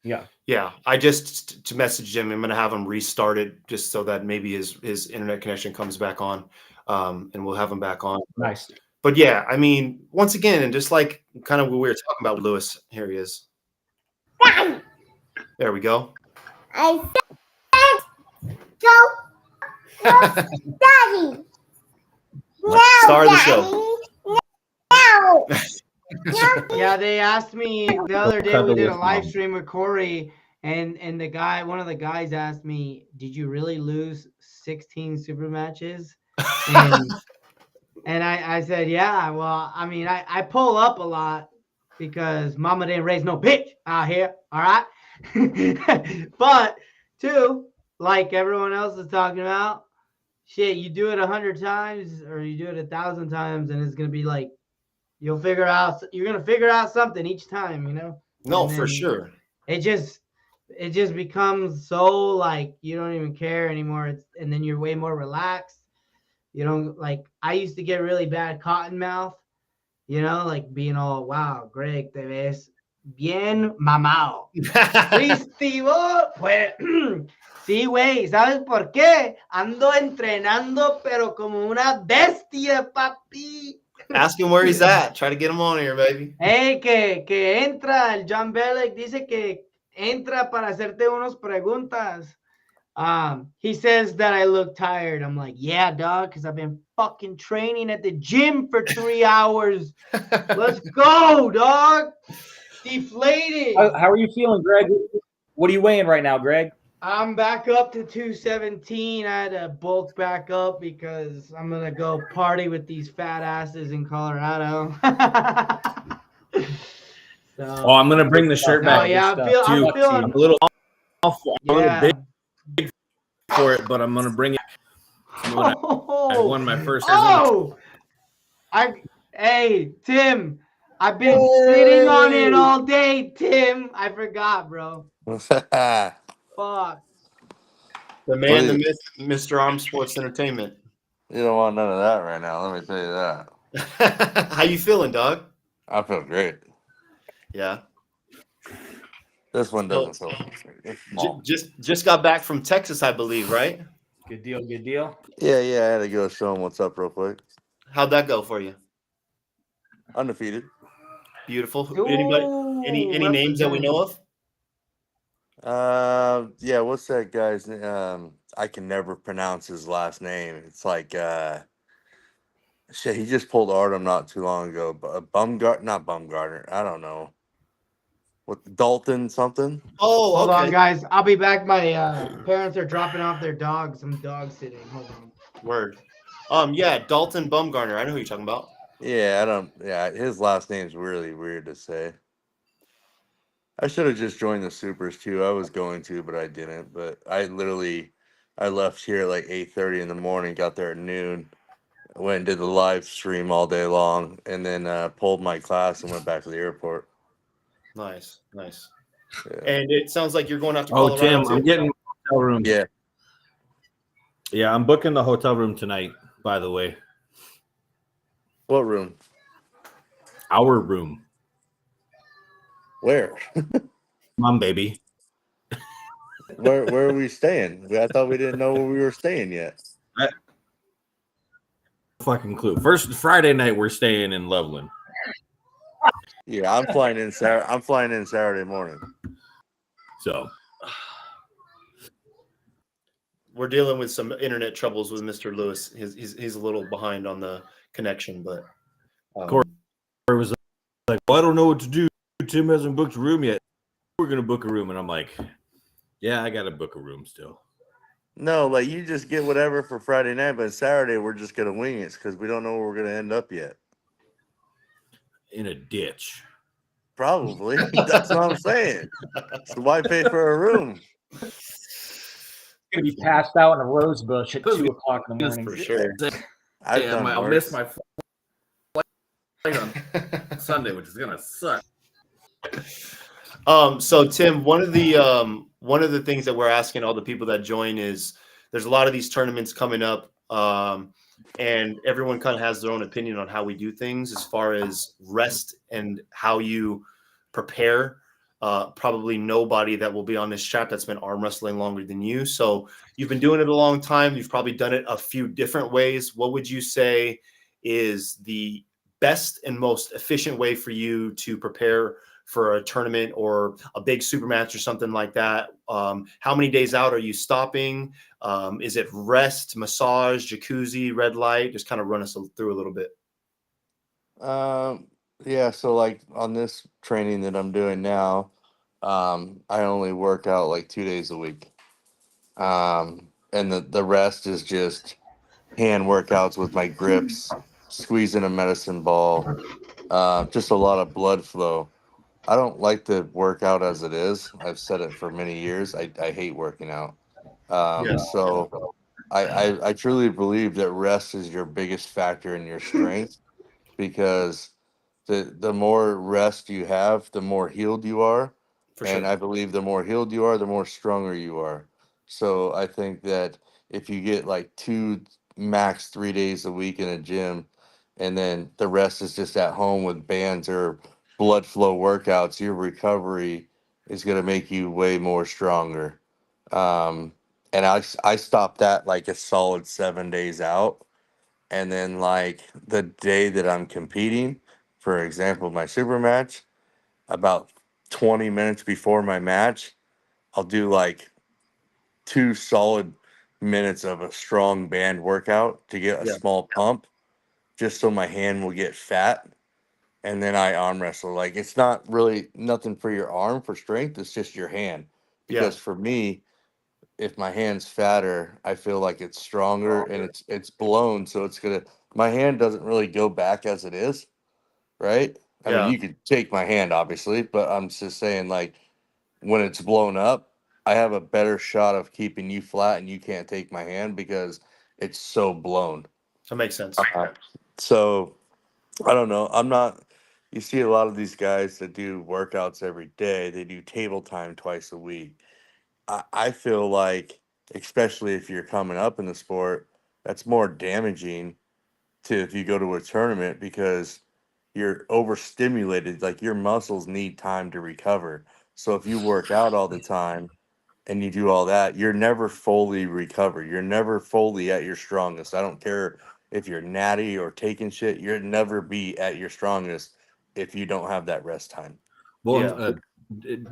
D: Yeah.
A: Yeah. I just to message him, I'm going to have him restart it just so that maybe his internet connection comes back on, and we'll have him back on.
D: Nice.
A: But yeah, I mean, once again, and just like kind of what we were talking about with Lewis, here he is. There we go.
E: I said, so, Daddy. No,
A: Star of the
E: Daddy.
A: show.
E: No.
B: Yeah, they asked me the other day.
C: Cuddle
B: We did a
C: with
B: live
C: mom.
B: stream with Corey, and the guy, one of the guys, asked me, "Did you really lose 16 super matches?" And I said, "Yeah. Well, I mean, I pull up a lot because Mama didn't raise no bitch out here. All right, but two, like everyone else is talking about, shit, you do it 100 times or you do it 1,000 times, and it's gonna be like." You're gonna figure out something each time, you know.
A: No,
B: And
A: for
B: then
A: sure.
B: It just becomes so like you don't even care anymore. And then you're way more relaxed. You don't like. I used to get really bad cotton mouth, you know, like being all, "Wow, Greg, te ves bien mamado." Cristivo, pues sí, güey. ¿Sabes por qué? Ando entrenando, pero como una bestia, papi.
A: Ask him where he's at. Try to get him on here, baby.
B: Hey, que entra, el John Bellick dice que entra para hacerte unas preguntas. He says that I look tired. I'm like, yeah, dog, because I've been fucking training at the gym for 3 hours. Let's go, dog. Deflated.
D: How are you feeling, Greg? What are you weighing right now, Greg?
B: I'm back up to 217. I had to bulk back up because I'm going to go party with these fat asses in Colorado.
C: Oh, I'm gonna bring the shirt
B: No,
C: back.
B: yeah, I'm feeling.
C: I'm a little
B: Yeah.
C: big for it, but I'm gonna bring it. I won my first.
B: Hey, Tim, I've been sitting on it all day, Tim. I forgot, bro. Fuck.
A: The man, the myth, Mr. Arm Sports Entertainment.
F: You don't want none of that right now. Let me tell you that.
A: How you feeling, dog?
F: I feel great.
A: Yeah.
F: This one doesn't feel it's small.
A: Just got back from Texas, I believe, right?
D: Good deal. Good deal.
F: Yeah, I had to go show him what's up real quick.
A: How'd that go for you?
F: Undefeated.
A: Beautiful. Anybody? Any names that we know of?
F: Yeah. What's that guy's name? I can never pronounce his last name. It's like shit. He just pulled Artem not too long ago. Not Bumgarner. I don't know. What Dalton something?
A: Oh,
B: Hold
A: okay.
B: on, guys. I'll be back. My parents are dropping off their dogs. I'm dog sitting. Hold on.
A: Word. Yeah, Dalton Bumgarner. I know who you're talking about.
F: Yeah, I don't. Yeah, his last name's really weird to say. I should have just joined the supers too. I was going to, but I didn't. But I left here at like 8:30 in the morning, got there at noon, went and did the live stream all day long, and then pulled my class and went back to the airport.
A: Nice, nice.
F: Yeah.
A: And it sounds like you're going out to
C: Oh,
A: Colorado
C: Tim,
A: too.
C: I'm getting hotel room.
F: Yeah.
C: Yeah, I'm booking the hotel room tonight, by the way.
F: What room?
C: Our room.
F: Where?
C: Come on, baby.
F: Where are we staying? I thought we didn't know where we were staying yet.
C: Fucking clue. First Friday night, we're staying in Loveland.
F: Yeah, I'm flying in Saturday morning.
C: So
A: We're dealing with some internet troubles with Mr. Lewis. He's a little behind on the connection, but
C: Corey was like, well, I don't know what to do. Tim hasn't booked a room yet. We're gonna book a room, and I'm like, yeah, I gotta book a room still.
F: No, like you just get whatever for Friday night, but Saturday we're just gonna wing it because we don't know where we're gonna end up yet.
C: In a ditch.
F: Probably. That's what I'm saying. So why pay for a room?
D: Gonna be passed out in a rose bush at 2 o'clock in the morning.
A: for sure.
F: I've done
C: I'll
F: worse.
C: miss my flight on Sunday, which is gonna suck.
A: So Tim, one of the things that we're asking all the people that join is there's a lot of these tournaments coming up, and everyone kind of has their own opinion on how we do things as far as rest and how you prepare. Probably nobody that will be on this chat that's been arm wrestling longer than you. So you've been doing it a long time. You've probably done it a few different ways. What would you say is the best and most efficient way for you to prepare for a tournament or a big super match or something like that? How many days out are you stopping? Is it rest, massage, jacuzzi, red light? Just kind of run us through a little bit.
F: Yeah, so like on this training that I'm doing now, I only work out like 2 days a week. And the rest is just hand workouts with my grips, squeezing a medicine ball, just a lot of blood flow. I don't like to work out as it is. I've said it for many years. I hate working out. So I truly believe that rest is your biggest factor in your strength because the more rest you have, the more healed you are.
A: For
F: And
A: sure.
F: I believe the more healed you are, the more stronger you are. So I think that if you get like 2, max 3 days a week in a gym, and then the rest is just at home with bands or blood flow workouts, your recovery is going to make you way more stronger. And I stopped that like a solid 7 days out. And then like the day that I'm competing, for example, my super match, about 20 minutes before my match, I'll do like 2 solid minutes of a strong band workout to get a
A: Yeah.
F: small pump, just so my hand will get fat. And then I arm wrestle. Like it's not really nothing for your arm for strength, it's just your hand. Because for me, if my hand's fatter, I feel like it's stronger and it's blown, so it's gonna my hand doesn't really go back as it is, right? I mean,
A: Yeah.
F: you could take my hand, obviously, but I'm just saying, like, when it's blown up, I have a better shot of keeping you flat and you can't take my hand because it's so blown.
A: That makes sense.
F: So I don't know. I'm not. You see a lot of these guys that do workouts every day. They do table time twice a week. I feel like, especially if you're coming up in the sport, that's more damaging to if you go to a tournament because you're overstimulated. Like your muscles need time to recover. So if you work out all the time and you do all that, you're never fully recovered. You're never fully at your strongest. I don't care if you're natty or taking shit. You'll never be at your strongest if you don't have that rest time.
C: Well,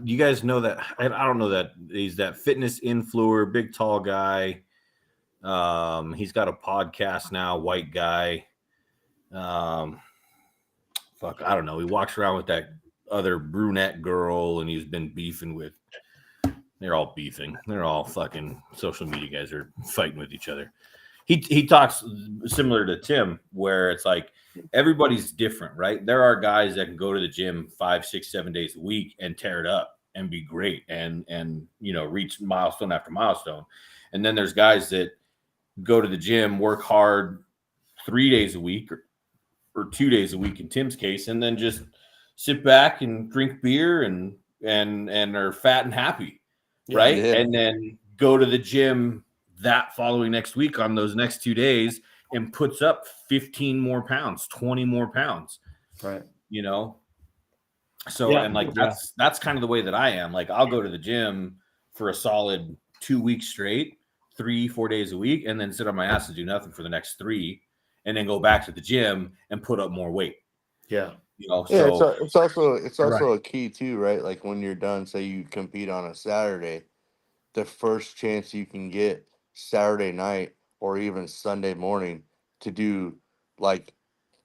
C: you guys know that I don't know that he's that fitness influencer, big tall guy. He's got a podcast now, white guy. Fuck, I don't know. He walks around with that other brunette girl, and he's been beefing with. They're all beefing. They're all fucking social media guys are fighting with each other. He talks similar to Tim, where it's like everybody's different, right? There are guys that can go to the gym 5, 6, 7 days a week and tear it up. and be great and you know, reach milestone after milestone. And then there's guys that go to the gym, work hard 3 days a week or 2 days a week in Tim's case, and then just sit back and drink beer and are fat and happy, right?
F: Yeah.
C: And then go to the gym that following next week on those next 2 days and puts up 15 more pounds, 20 more pounds,
A: Right.
C: you know? So,
D: Yeah,
C: and like,
D: yeah.
C: that's kind of the way that I am. Like, I'll go to the gym for a solid 2 weeks straight, 3-4 days a week, and then sit on my ass and do nothing for the next 3, and then go back to the gym and put up more weight.
A: Yeah.
C: You know,
F: Yeah,
C: so
F: it's also
D: Right.
F: a key too, right? Like when you're done, say you compete on a Saturday, the first chance you can get Saturday night or even Sunday morning to do like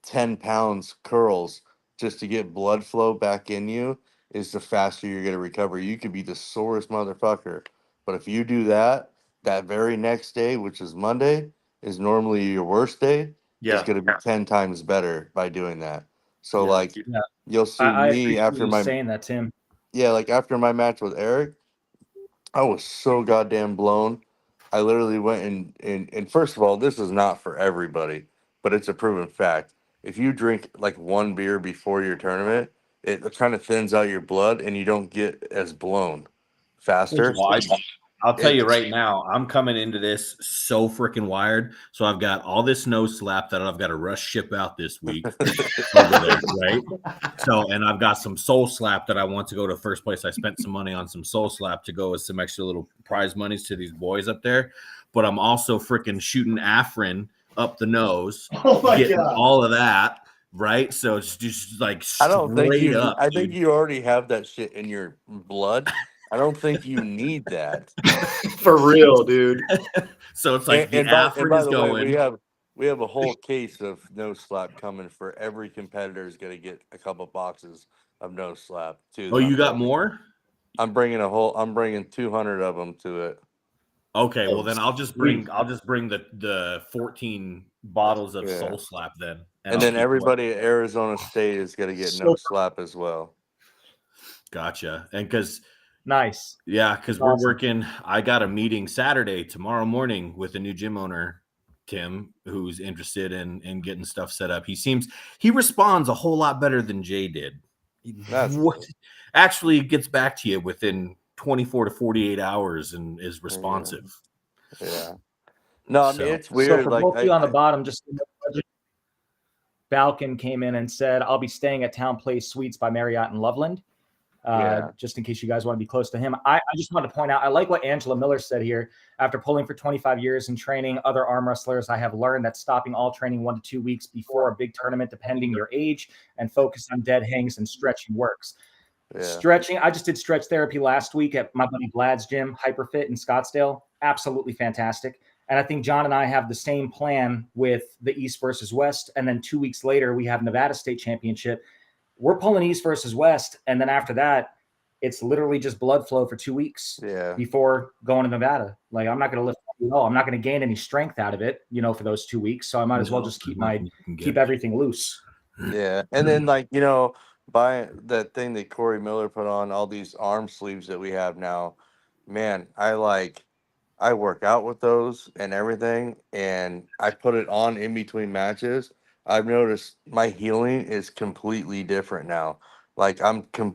F: 10 pounds curls just to get blood flow back in you is the faster you're going to recover. You could be the sorest motherfucker, but if you do that, that very next day, which is Monday, is normally your worst day, is
A: Yeah.
F: going to be 10 times better by doing that. So
A: Yeah.
F: like
D: Yeah.
F: you'll see
D: I
F: me
D: appreciate
F: after
D: you
F: my
D: saying that, Tim.
F: like after my match with Eric, I was so goddamn blown. I literally went and first of all, this is not for everybody, but it's a proven fact. If you drink like one beer before your tournament, it kind of thins out your blood and you don't get as blown faster.
C: well, I'll tell you
F: It's
C: right now, I'm coming into this so freaking wired. So I've got all this nose slap that I've got to rush ship out this week over there, right? So, and I've got some soul slap that I want to go to first place. I spent some money on some soul slap to go with some extra little prize monies to these boys up there. But I'm also freaking shooting Afrin up the nose,
A: Oh my
C: getting
A: God.
C: all of that, right? So it's just like
F: I don't think
C: straight
F: you
C: up.
F: I think
C: dude.
F: you already have that shit in your blood. I don't think you need that.
A: For real, dude.
C: So it's like the
F: And
C: Afrin
F: by
C: is
F: the way,
C: going.
F: we have a whole case of nose slap coming for every competitor is going to get a couple boxes of nose slap too.
C: Oh,
F: That
C: you
F: I'm
C: got
F: bringing.
C: more?
F: I'm bringing 200 of them to it.
C: Okay, well
A: Oh,
C: then I'll just bring the 14 bottles of
F: Yeah.
C: Soul Slap then,
F: And
C: I'll
F: then
C: keep
F: everybody at Arizona State is going to get
D: So
F: nose slap as well.
C: Gotcha. And because
D: nice.
C: because we're working, I got a meeting Saturday tomorrow morning with a new gym owner, Tim, who's interested in getting stuff set up. He responds a whole lot better than Jay did.
F: That's
C: What actually gets back to you within 24 to 48 hours and is responsive.
F: Yeah. No, I mean
C: So
F: it's
D: So
F: weird.
D: for
F: Like
D: both of you on the bottom, just Balkan came in and said, I'll be staying at Town Place Suites by Marriott in Loveland.
F: Yeah.
D: Just in case you guys want to be close to him. I just wanted to point out, I like what Angela Miller said here. After pulling for 25 years and training other arm wrestlers, I have learned that stopping all training 1 to 2 weeks before a big tournament, depending your age, and focus on dead hangs and stretching works.
F: Yeah.
D: Stretching, I just did stretch therapy last week at my buddy Vlad's gym, Hyperfit in Scottsdale. Absolutely fantastic. And I think John and I have the same plan with the East versus West. And then 2 weeks later, we have Nevada State Championship. We're pulling East versus West. And then after that, it's literally just blood flow for 2 weeks before going to Nevada. Like, I'm not going to lift at all. I'm not going to gain any strength out of it, for those 2 weeks. So I might as well just keep everything loose.
F: Yeah. And then buying that thing that Corey Miller put on, all these arm sleeves that we have now, man, I work out with those and everything, and I put it on in between matches. I've noticed my healing is completely different now. Like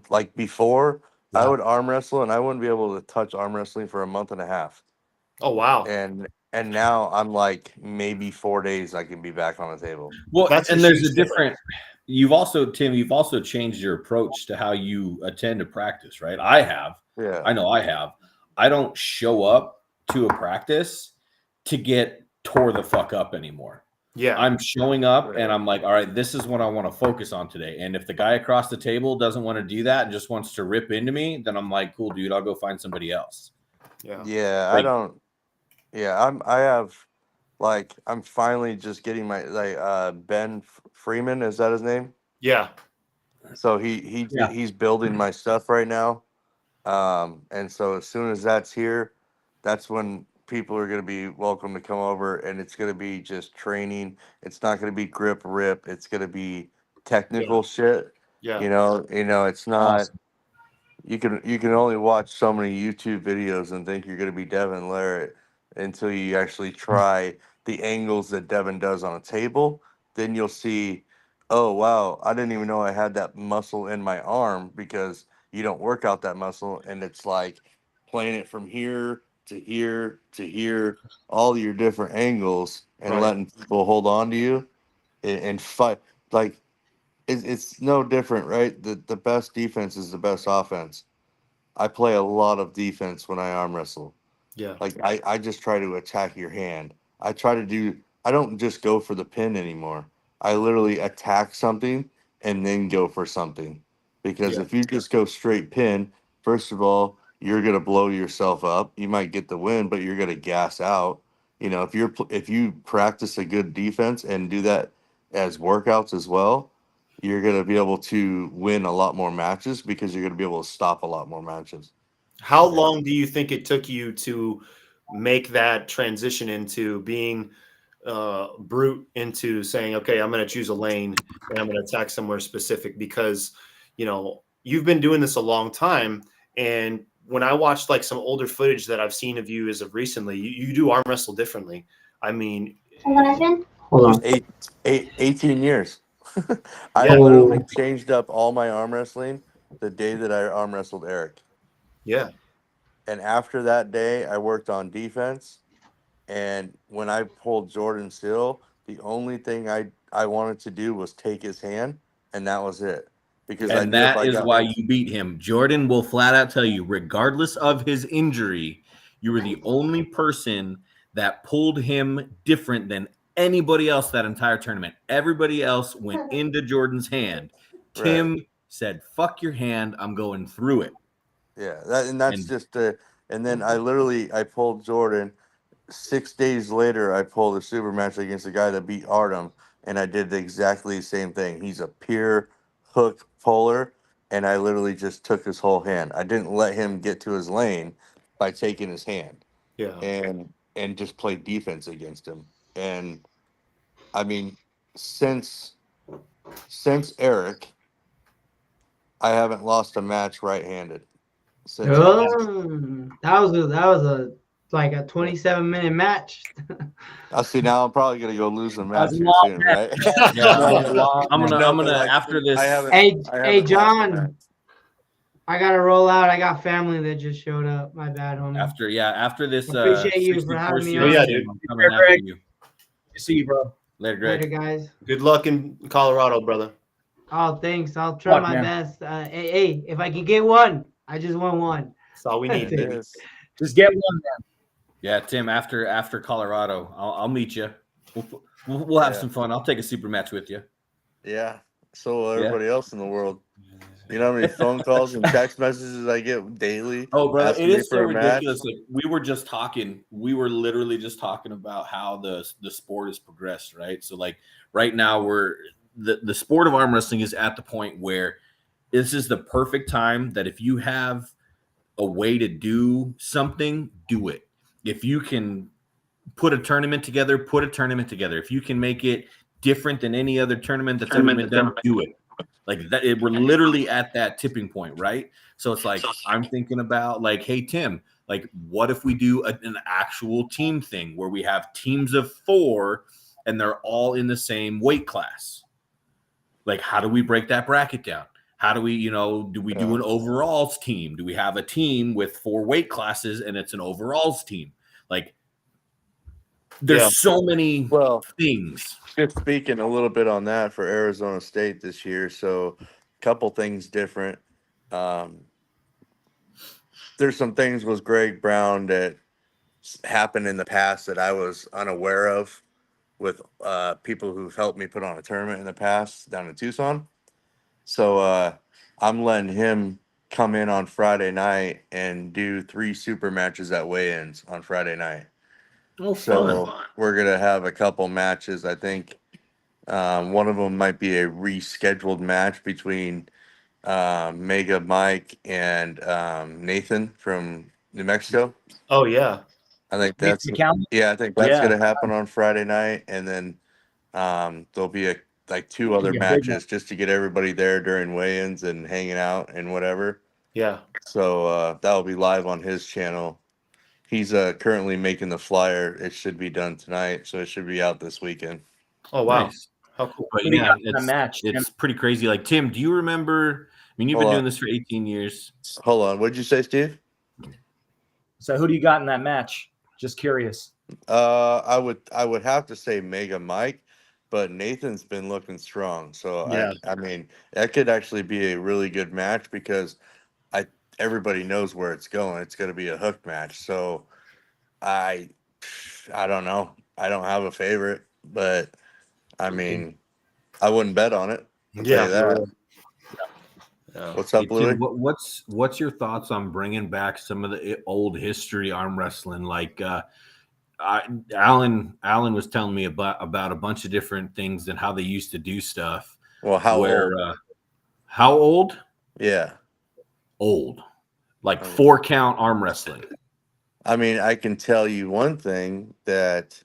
F: like before, I would arm wrestle and I wouldn't be able to touch arm wrestling for a month and a half.
A: Oh wow.
F: And now I'm like maybe 4 days I can be back on the table.
C: Well,
A: That's
C: and
A: a
C: there's
A: huge
C: a different. You've also changed your approach to how you attend a practice, right? I have.
F: Yeah.
C: I know I have. I don't show up to a practice to get tore the fuck up anymore.
A: Yeah.
C: I'm showing up and I'm like, all right, this is what I want to focus on today. And if the guy across the table doesn't want to do that and just wants to rip into me, then I'm like, cool, dude, I'll go find somebody else.
A: Yeah.
F: Yeah,
C: Like-
F: I'm finally just getting my Ben Freeman, is that his name?
A: Yeah.
F: So he's building my stuff right now. And so as soon as that's here, that's when people are going to be welcome to come over, and it's going to be just training. It's not going to be grip rip. It's going to be technical shit.
A: Yeah.
F: It's not,
D: Awesome.
F: you can only watch so many YouTube videos and think you're going to be Devin Larratt until you actually try the angles that Devin does on a table. Then you'll see, oh wow, I didn't even know I had that muscle in my arm, because you don't work out that muscle, and it's like playing it from here to here to here, all your different angles, and
A: Right.
F: letting people hold on to you and fight. Like it's no different, right? The best defense is the best offense. I play a lot of defense when I arm wrestle.
A: Yeah.
F: Like I just try to attack your hand. I don't just go for the pin anymore. I literally attack something and then go for something. Because
A: Yeah.
F: if you just go straight pin, first of all, you're gonna blow yourself up. You might get the win, but you're gonna gas out. You know, if you practice a good defense and do that as workouts as well, you're gonna be able to win a lot more matches, because you're gonna be able to stop a lot more matches.
A: How long do you think it took you to make that transition into being brute into saying, okay, I'm going to choose a lane and I'm going to attack somewhere specific? Because, you've been doing this a long time. And when I watched like some older footage that I've seen of you as of recently, you do arm wrestle differently. I mean,
B: Hold on.
F: 18 years. I
A: Yeah.
F: literally changed up all my arm wrestling the day that I arm wrestled Eric.
A: yeah,
F: And after that day, I worked on defense. And when I pulled Jordan Seal, the only thing I wanted to do was take his hand, and that was it. Because I
C: And
F: knew if
C: that
F: I
C: is
F: got
C: why you beat him. Jordan will flat out tell you, regardless of his injury, you were the only person that pulled him different than anybody else that entire tournament. Everybody else went into Jordan's hand. Tim said, fuck your hand, I'm going through it.
F: Yeah, that's
C: And
F: just and then I pulled Jordan. 6 days later, I pulled a super match against a guy that beat Artem, and I did exactly the same thing. He's a pure hook puller, and I literally just took his whole hand. I didn't let him get to his lane by taking his hand,
A: yeah.
F: and just played defense against him. And I mean, since Eric, I haven't lost a match right-handed since Eric.
B: That was a like a 27-minute match.
F: I see. Now I'm probably gonna go lose a match
D: That's
F: here
D: not
F: soon, right?
C: I'm
F: No,
C: gonna
F: but like,
C: after this.
F: I haven't
B: Hey,
F: lost a match.
B: John, I gotta roll out. I got family that just showed up. My bad, homie.
C: After this
B: Appreciate you for
C: 64
B: having me
C: series,
A: on.
C: Tim,
A: Yeah, dude.
C: I'm coming after you.
D: See you, bro.
C: Later, Greg.
B: Later, guys.
A: Good luck in Colorado, brother.
B: Oh, thanks. I'll try
D: Fuck,
B: my
D: man.
B: best. Hey, if I can get one, I just want one.
A: That's all we need.
F: It
A: baby.
F: is.
D: Just get one.
C: Yeah, Tim. After Colorado, I'll meet you. We'll have
F: Yeah.
C: some fun. I'll take a super match with you.
F: Yeah. So will
C: Yeah.
F: everybody else in the world. You know how many phone calls and text messages I get daily?
C: Oh, brother,
F: asking
C: it
F: me
C: is so
F: for a match?
C: ridiculous. Like we were literally just talking about how the sport has progressed, right? So like right now the sport of arm wrestling is at the point where this is the perfect time that if you have a way to do something, do it. If you can put a tournament together, put a tournament together. If you can make it different than any other tournament that's ever been done, do it. Like that, we're literally at that tipping point, right? So it's like I'm thinking about like, hey Tim, like what if we do an actual team thing where we have teams of 4 and they're all in the same weight class? Like, how do we break that bracket down? How do we, do we do an overalls team? Do we have a team with 4 weight classes and it's an overalls team? Like, there's so many things.
F: Just speaking a little bit on that for Arizona State this year. So a couple things different. There's some things with Greg Brown that happened in the past that I was unaware of with people who've helped me put on a tournament in the past down in Tucson. So I'm letting him come in on Friday night and do 3 super matches at weigh-ins on Friday night.
C: Oh,
F: so we're gonna have a couple matches. I think one of them might be a rescheduled match between Mega Mike and Nathan from New Mexico.
A: Oh yeah.
F: I think
D: I
F: that's gonna happen on Friday night, and then there'll be like 2 other
D: Be a big
F: matches just to get everybody there during weigh-ins and hanging out and whatever.
A: Yeah.
F: So that will be live on his channel. He's currently making the flyer. It should be done tonight, so it should be out this weekend.
A: Oh wow.
C: Nice.
A: How cool.
C: But
D: Who do you
C: yeah,
D: got in that match, Tim?
C: it's pretty crazy. Like, Tim, do you remember? I mean, you've
F: Hold
C: been
F: on.
C: doing this for 18 years.
F: Hold on. What'd you say, Steve?
D: So who do you got in that match? Just curious.
F: I would have to say Mega Mike, but Nathan's been looking strong. So
A: Yeah.
F: I mean that could actually be a really good match because everybody knows where it's going. It's going to be a hook match. So I don't know. I don't have a favorite, but I mean I wouldn't bet on it. I'll tell you that.
A: Yeah.
F: What's
C: Hey,
F: up, Louis?
C: Tim, what's your thoughts on bringing back some of the old history arm wrestling? Like, Alan was telling me about a bunch of different things and how they used to do stuff.
F: Well, how old?
C: How old?
F: Yeah.
C: Old. Like 4-count arm wrestling.
F: I mean, I can tell you one thing, that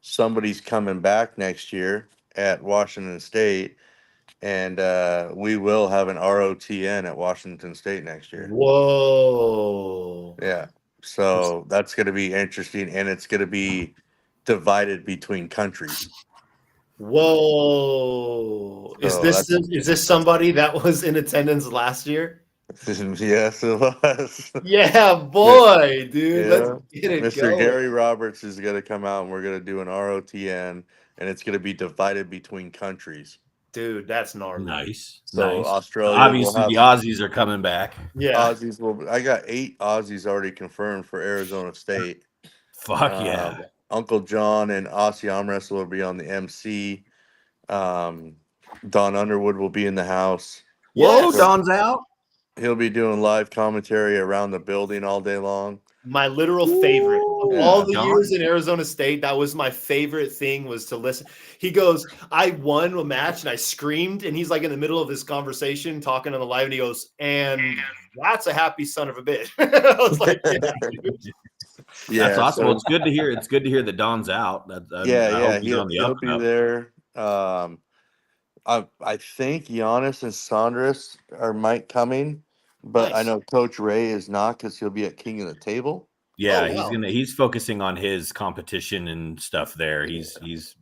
F: somebody's coming back next year at Washington State, and we will have an ROTN at Washington State next year.
A: Whoa.
F: Yeah. So that's going to be interesting, and it's going to be divided between countries.
A: Whoa.
F: So
A: Is this somebody that was in attendance last year?
F: Yes, it was.
A: Yeah, boy, dude.
F: Yeah.
A: Let's get it
F: Mr.
A: going.
F: Gary Roberts is going to come out, and we're going to do an ROTN, and it's going to be divided between countries.
A: Dude, that's gnarly.
C: Nice.
F: So
C: nice.
F: Australia,
C: Obviously, the Aussies are coming back.
A: Yeah.
F: Aussies will. I got 8 Aussies already confirmed for Arizona State.
C: Fuck yeah.
F: Uncle John and Aussie Arm Wrestler will be on the MC. Don Underwood will be in the house.
C: Whoa,
A: Yes.
C: Don's out.
F: He'll be doing live commentary around the building all day long.
A: My literal favorite of
F: Yeah.
A: all the
C: Don.
A: years in Arizona State, that was my favorite thing, was to listen. He goes, I won a match and I screamed, and he's like in the middle of this conversation talking on the live, and he goes, and that's a happy son of a bitch. I was like, yeah, dude.
F: Yeah,
C: That's awesome.
F: so-
C: Well, it's good to hear. It's good to hear that Don's out. I hope he's on the
F: he'll
C: up
F: be
C: and up.
F: there. I think Giannis and Sandras might coming, but I
A: Nice.
F: know Coach Ray is not, because he'll be at King of the Table.
C: Yeah,
A: Oh, wow.
C: he's focusing on his competition and stuff there. He's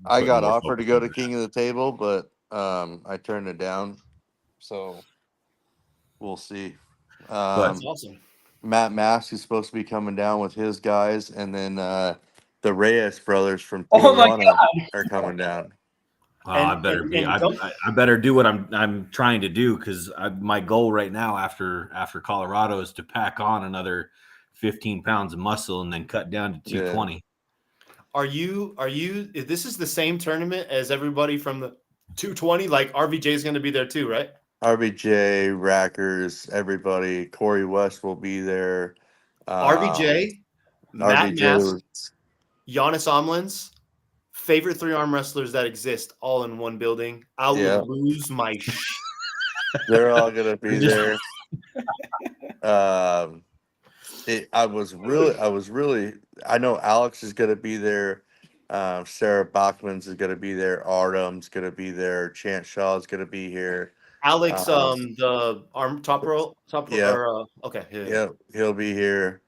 F: I
C: putting
F: got
C: more
F: offered to
C: focus
F: go
C: on
F: to
C: that.
F: King of the Table, but I turned it down. So we'll see.
A: That's awesome.
F: Matt Mask is supposed to be coming down with his guys, and then the Reyes brothers from
D: Oh my
F: Tijuana are coming down.
C: Oh, I
A: And-
C: better
A: and-
C: be.
A: and
C: I
A: don't-
C: better do what I'm trying to do, because my goal right now after Colorado is to pack on another 15 pounds of muscle and then cut down to 220.
A: Are you this is the same tournament as everybody from the 220? Like RVJ is going to be there too, right?
F: RBJ, Rackers, everybody. Corey West will be there.
A: RVJ, Matt Mask,
F: RBJ.
A: Giannis Omlins, favorite 3 arm wrestlers that exist, all in one building. I would
F: Yeah.
A: lose my
F: They're all gonna be
C: Just-
F: there. I was really. I know Alex is gonna be there. Sarah Bachman's is gonna be there. Artem's gonna be there. Chance Shaw is gonna be here.
A: Alex, the arm top row,
F: Yeah.
A: okay, yeah.
F: Yeah, he'll be here.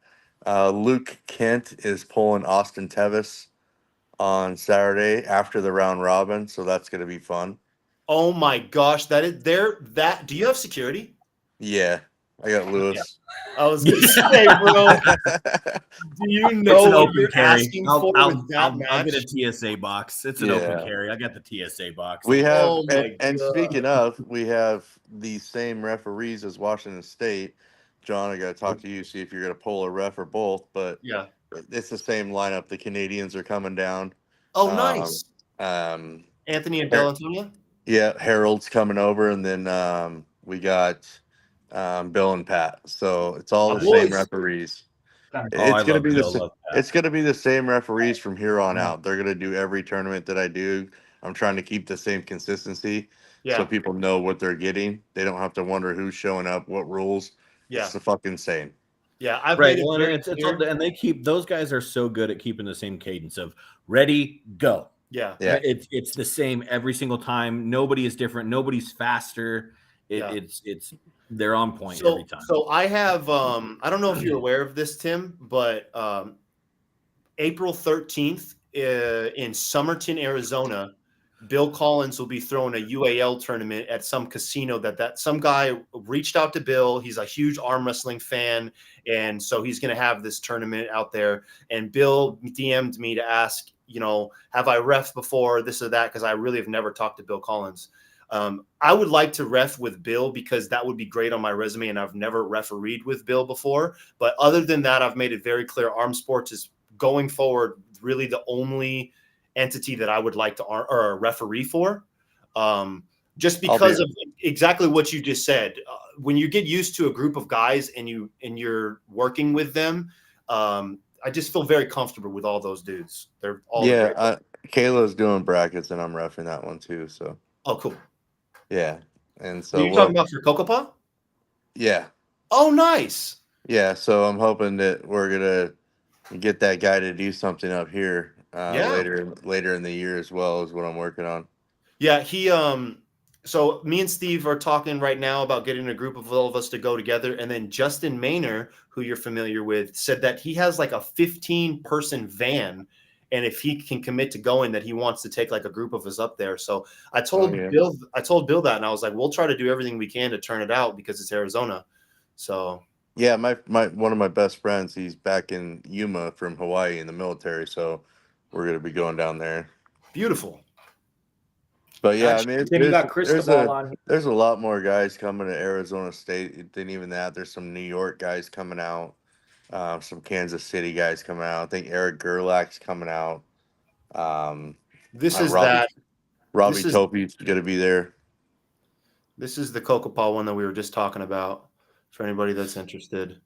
F: Luke Kent is pulling Austin Tevis on Saturday after the round robin, so that's gonna be fun.
A: Oh my gosh, that is there. That do you have security?
F: Yeah, I got Lewis.
A: I was gonna say, bro. Do you
C: It's
A: know
C: an
A: what
C: open
A: you're
C: carry.
A: asking
C: I'll
A: for with that
C: I'll
A: match?
C: get a TSA box. It's an
F: Yeah.
C: open carry. I got the TSA box.
F: We have,
A: Oh my
F: and
A: God.
F: speaking of, we have the same referees as Washington State. John, I got to talk to you, see if you're going to pull a ref or both, but
A: Yeah.
F: it's the same lineup. The Canadians are coming down.
A: Oh, nice. Anthony and Del
F: Her-
A: Antonio.
F: Yeah, Harold's coming over, and then we got Bill and Pat. So it's all the same
A: Boys.
F: referees.
C: Oh, I
F: It's going to
C: love
F: be
C: Bill,
F: the
C: love that.
F: it's going to be the same referees from here on out. They're going to do every tournament that I do. I'm trying to keep the same consistency,
A: Yeah.
F: so people know what they're getting. They don't have to wonder who's showing up, what rules.
A: Yeah.
F: It's the fucking same.
A: Yeah. I've
C: Right.
A: made it
C: Well,
A: very
C: it's
A: clear.
C: and they keep, those guys are so good at keeping the same cadence of ready, go.
A: Yeah.
F: Yeah.
C: It's the same every single time. Nobody is different. Nobody's faster.
A: Yeah.
C: It's they're on point
A: So,
C: every time.
A: so I have I don't know if you're aware of this, Tim, but April 13th in Somerton, Arizona, Bill Collins will be throwing a UAL tournament at some casino that some guy reached out to Bill. He's a huge arm wrestling fan. And so he's going to have this tournament out there. And Bill DM'd me to ask, have I ref before, this or that? Because I really have never talked to Bill Collins. I would like to ref with Bill because that would be great on my resume. And I've never refereed with Bill before. But other than that, I've made it very clear Arm Sports is going forward really the only entity that I would like to or a referee for, just because of exactly what you just said. When you get used to a group of guys and you're working with them, I just feel very comfortable with all those dudes. They're all
F: Kayla's doing brackets and I'm reffing that one too. So
A: cool.
F: Yeah, and so
A: you're talking about for Kokopah?
F: Yeah.
A: Oh, nice.
F: Yeah, so I'm hoping that we're gonna get that guy to do something up here. Later in the year as well is what I'm working on.
A: Yeah, he so me and Steve are talking right now about getting a group of all of us to go together. And then Justin Maynor, who you're familiar with, said that he has like a 15-person van. And if he can commit to going, that he wants to take like a group of us up there. So I told Bill that, and I was like, we'll try to do everything we can to turn it out because it's Arizona. So
F: yeah, my one of my best friends, he's back in Yuma from Hawaii in the military. So we're going to be going down there.
A: Beautiful.
F: But yeah, I mean, there's a lot more guys coming to Arizona State than even that. There's some New York guys coming out, some Kansas City guys coming out. I think Eric Gerlach's coming out. Robbie Topi's going to be there.
A: This is the Kokopah one that we were just talking about for anybody that's interested.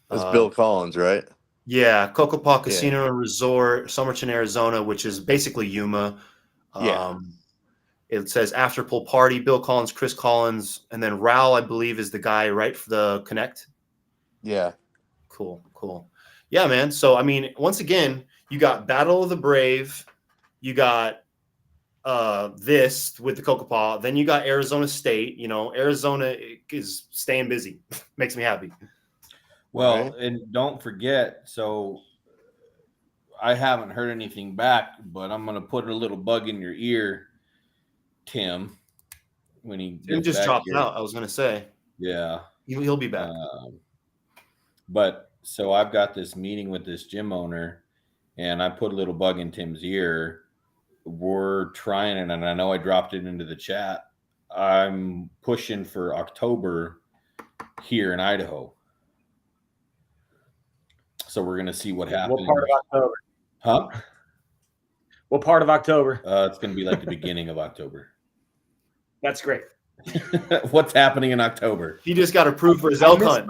F: That's Bill Collins, right?
A: Yeah, Kokopah Casino and Resort, Somerton, Arizona, which is basically Yuma. It says after pool party, Bill Collins, Chris Collins, and then Raul, I believe, is the guy, right, for the Connect?
F: Yeah.
A: Cool. Yeah, man. So, I mean, once again, you got Battle of the Brave. You got this with the Kokopah. Then you got Arizona State. Arizona is staying busy. Makes me happy.
C: Well, and don't forget, so I haven't heard anything back, but I'm going to put a little bug in your ear, Tim, when he
A: just dropped out. I was going to say.
C: Yeah.
A: He'll be back.
C: But so I've got this meeting with this gym owner, and I put a little bug in Tim's ear. We're trying it, and I know I dropped it into the chat. I'm pushing for October here in Idaho. So we're going to see what happens.
D: What part of October?
C: Huh?
D: What part of October?
C: It's going to be like the beginning of October.
D: That's great.
C: What's happening in October?
A: He just got approved for his elk hunt.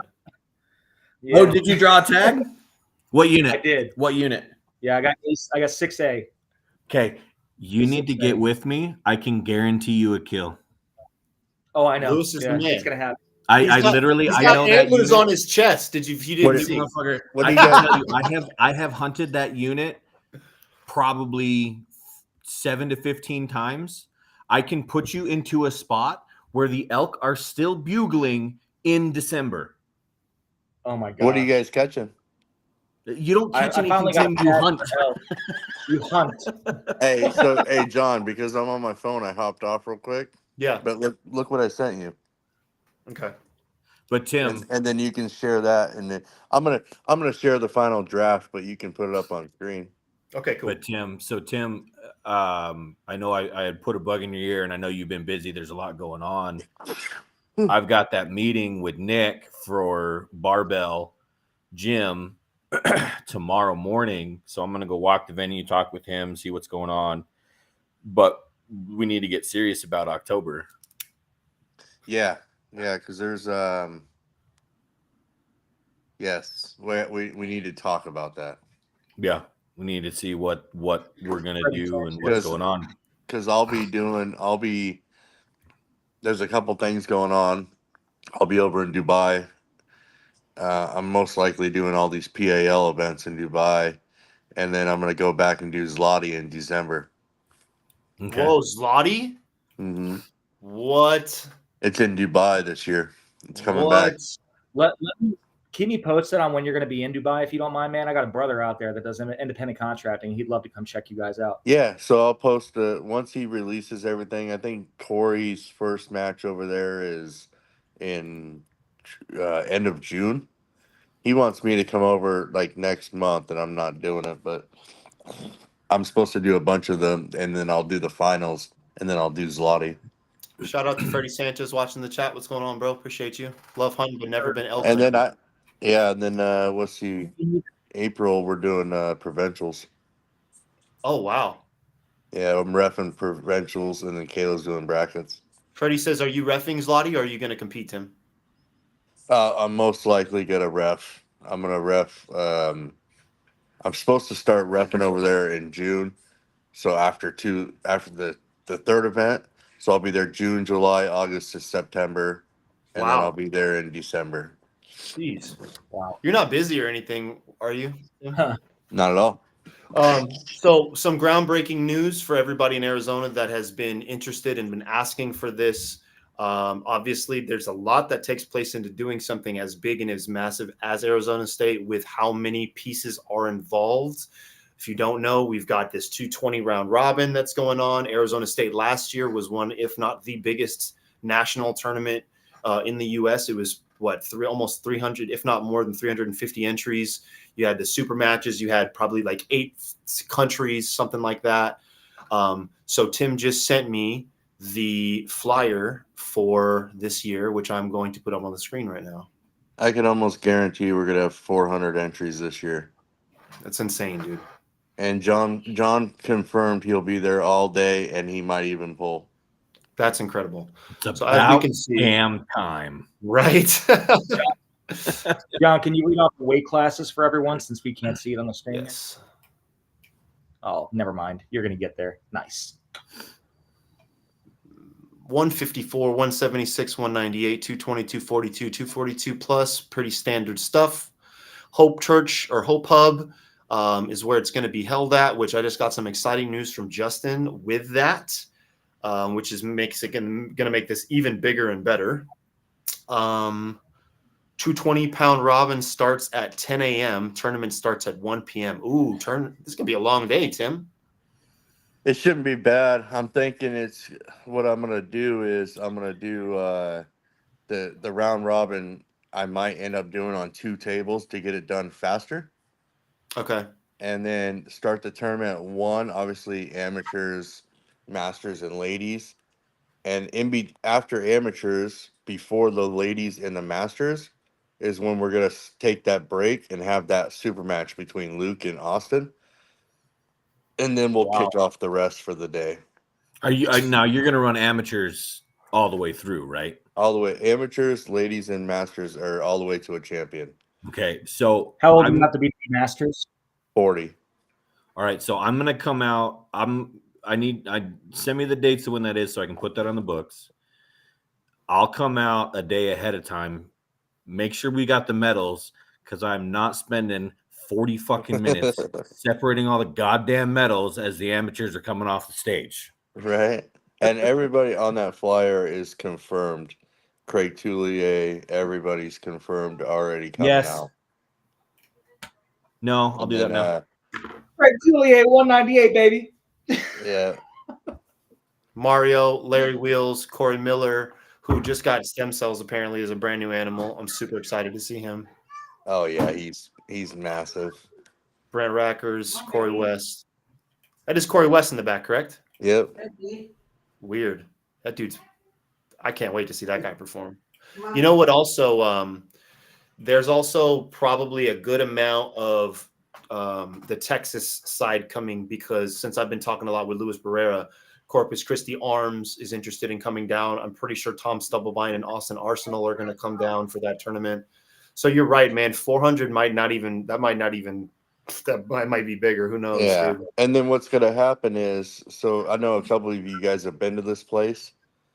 C: Yeah. Oh, did you draw a tag? What unit?
D: I did.
C: What unit?
D: Yeah, I got 6A.
C: Okay. You need to get with me. I can guarantee you a kill.
D: Oh, I know.
A: Lewis is the man.
D: It's going to happen.
C: I know that
A: antlers on his chest. He didn't see.
C: I have hunted that unit probably 7 to 15 times. I can put you into a spot where the elk are still bugling in December.
D: Oh my God!
F: What are you guys catching?
C: You don't catch anything, Tim. You hunt.
D: You hunt.
F: Hey, John, because I'm on my phone, I hopped off real quick.
A: Yeah.
F: But look what I sent you.
A: Okay.
C: But Tim,
F: and then you can share that, and then I'm gonna share the final draft, but you can put it up on screen.
A: Okay, cool.
C: But Tim, I know I had put a bug in your ear, and I know you've been busy. There's a lot going on. I've got that meeting with Nick for Barbell Gym tomorrow morning, so I'm gonna go walk the venue, talk with him, see what's going on. But we need to get serious about October.
F: Yeah, because there's yes, we need to talk about that.
C: Yeah, we need to see what we're gonna do and what's going on.
F: Because there's a couple things going on. I'll be over in Dubai. I'm most likely doing all these PAL events in Dubai, and then I'm gonna go back and do Zloty in December.
A: Okay. Whoa, Zloty?
F: Mm-hmm.
A: What?
F: It's in Dubai this year. It's coming
A: What?
F: back.
D: Let me keep me posted on when you're going to be in Dubai, if you don't mind, man. I got a brother out there that does independent contracting. He'd love to come check you guys out.
F: Yeah, so I'll post once he releases everything. I think Corey's first match over there is in end of June. He wants me to come over like next month, and I'm not doing it, but I'm supposed to do a bunch of them, and then I'll do the finals, and then I'll do Zloty.
A: Shout out to Freddie Sanchez watching the chat. What's going on, bro? Appreciate you. Love hunting, but never been elk
F: And then
A: hunting.
F: let's see, April we're doing provincials.
A: Oh wow.
F: Yeah, I'm reffing provincials, and then Kayla's doing brackets.
A: Freddie says, "Are you reffing Zloty, or are you going to compete, Tim?"
F: I'm most likely gonna ref. I'm gonna ref. I'm supposed to start repping over there in June. So after the third event, so I'll be there June, July, August to September, and then
A: Wow.
F: I'll be there in December.
A: Jeez.
D: Wow.
A: You're not busy or anything, are you?
F: Not at all.
A: So some groundbreaking news for everybody in Arizona that has been interested and been asking for this. Obviously, there's a lot that takes place into doing something as big and as massive as Arizona State with how many pieces are involved. If you don't know, we've got this 220 round robin that's going on. Arizona State last year was one, if not the biggest national tournament in the U.S. It was almost 300, if not more than 350 entries. You had the super matches. You had probably like 8 countries, something like that. So Tim just sent me the flyer for this year, which I'm going to put up on the screen right now.
F: I can almost guarantee we're gonna have 400 entries this year.
A: That's insane, dude.
F: And John confirmed he'll be there all day, and he might even pull.
A: That's incredible.
C: It's
A: So as we
C: about
A: can see,
C: damn time.
A: right?
D: John, can you read off the weight classes for everyone since we can't see it on the screen?
A: Yes.
D: Oh, never mind. You're going to get there. Nice.
A: 154, 176, 198, 220, 242, 242 plus, pretty standard stuff. Hope Church or Hope Hub is where it's going to be held at, which I just got some exciting news from Justin with that, which is going to make this even bigger and better. 220-pound robin starts at 10 a.m. Tournament starts at 1 p.m. Ooh, this is going to be a long day, Tim.
F: It shouldn't be bad. I'm thinking what I'm gonna do is I'm gonna do the round robin. I might end up doing on 2 tables to get it done faster.
A: Okay.
F: And then start the tournament at 1. Obviously, amateurs, masters, and ladies. And after amateurs, before the ladies and the masters, is when we're gonna take that break and have that super match between Luke and Austin. And then we'll kick off the rest for the day.
C: Now you're gonna run amateurs all the way through, right?
F: All the way. Amateurs, ladies, and masters are all the way to a champion.
C: Okay, so
D: how old do you have to be masters?
F: 40.
C: All right, so I'm gonna come out. I send me the dates of when that is so I can put that on the books. I'll come out a day ahead of time. Make sure we got the medals because I'm not spending 40 fucking minutes separating all the goddamn medals as the amateurs are coming off the stage.
F: Right. And everybody on that flyer is confirmed. Craig Toulier, everybody's confirmed already coming out.
C: No, I'll do that now.
D: Craig Toulier, 198, baby.
F: Yeah.
A: Mario, Larry Wheels, Corey Miller, who just got stem cells apparently is a brand new animal. I'm super excited to see him.
F: Oh yeah, he's massive.
A: Brent Rackers, Corey West. That is Corey West in the back, correct?
F: Yep.
A: Weird. That dude's. I can't wait to see that guy perform. You know what? Also, there's also probably a good amount of the Texas side coming because since I've been talking a lot with Luis Barrera, Corpus Christi Arms is interested in coming down. I'm pretty sure Tom Stubblebine and Austin Arsenal are going to come down for that tournament. So you're right, man. 400 might be bigger. Who knows?
F: Yeah.
A: Dude?
F: And then what's gonna happen is, so I know a couple of you guys have been to this place.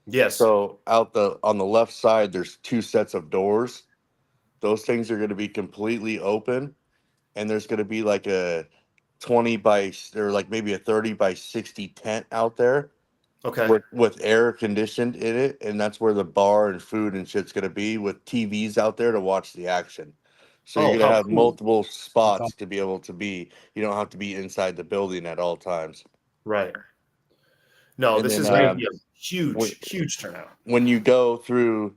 A: Yes.
F: So on the left side, there's 2 sets of doors. Those things are going to be completely open, and there's going to be like a 20 by or like maybe a 30 by 60 tent out there,
A: Okay.
F: with air conditioned in it, and that's where the bar and food and shit's gonna be with TVs out there to watch the action. So
A: Oh,
F: you're gonna
A: how
F: have
A: cool.
F: multiple spots to be able to be. You don't have to be inside the building at all times.
A: Right. No,
F: And
A: this
F: then
A: is going to be a
F: when,
A: huge turnout.
F: when you go through,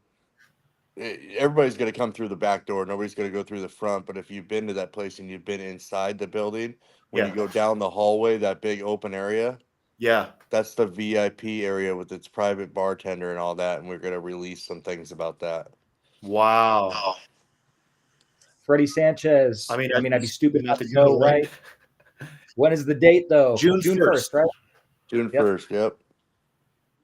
F: everybody's gonna come through the back door. Nobody's gonna go through the front. But if you've been to that place and you've been inside the building, when
A: Yeah.
F: you go down the hallway, that big open area.
A: Yeah.
F: That's the VIP area with its private bartender and all that, and we're gonna release some things about that.
A: Wow.
D: Freddie Sanchez.
A: I mean,
D: I'd be stupid not to
A: give it
D: know,
A: away.
D: right? When is the date, though?
A: June
D: 1st, right?
F: June
D: Yep.
F: 1st. Yep.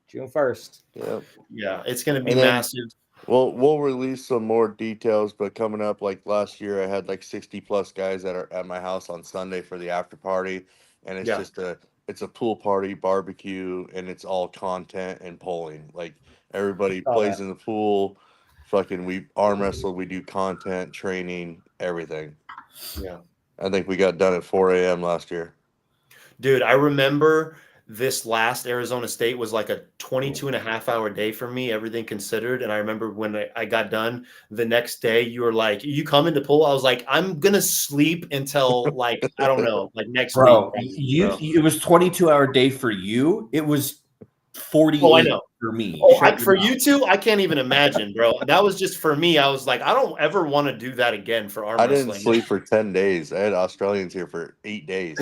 D: June 1st.
F: Yep.
A: Yeah, it's going to be
F: And then-
A: massive.
F: We'll release some more details, but coming up, like last year, I had like 60+ guys that are at my house on Sunday for the after party, and it's
A: Yeah.
F: just it's a pool party, barbecue, and it's all content and polling. Like everybody
D: Saw
F: plays
D: that.
F: in the pool. Fucking, we arm wrestle, we do content, training, everything.
A: Yeah.
F: I think we got done at 4 a.m. last year.
A: Dude, I remember this last Arizona State was like a 22.5-hour day for me, everything considered. And I remember when I got done the next day, you were like, you coming to pull? I was like, I'm going to sleep until like, I don't know, like next
C: Bro,
A: week.
C: it was 22-hour day for you. It was 48
A: Oh, I know.
C: for me.
A: For you two, I can't even imagine, bro. That was just for me. I was like, I don't ever want to do that again for arm
F: I
A: wrestling.
F: didn't sleep for 10 days. I had Australians here for 8 days.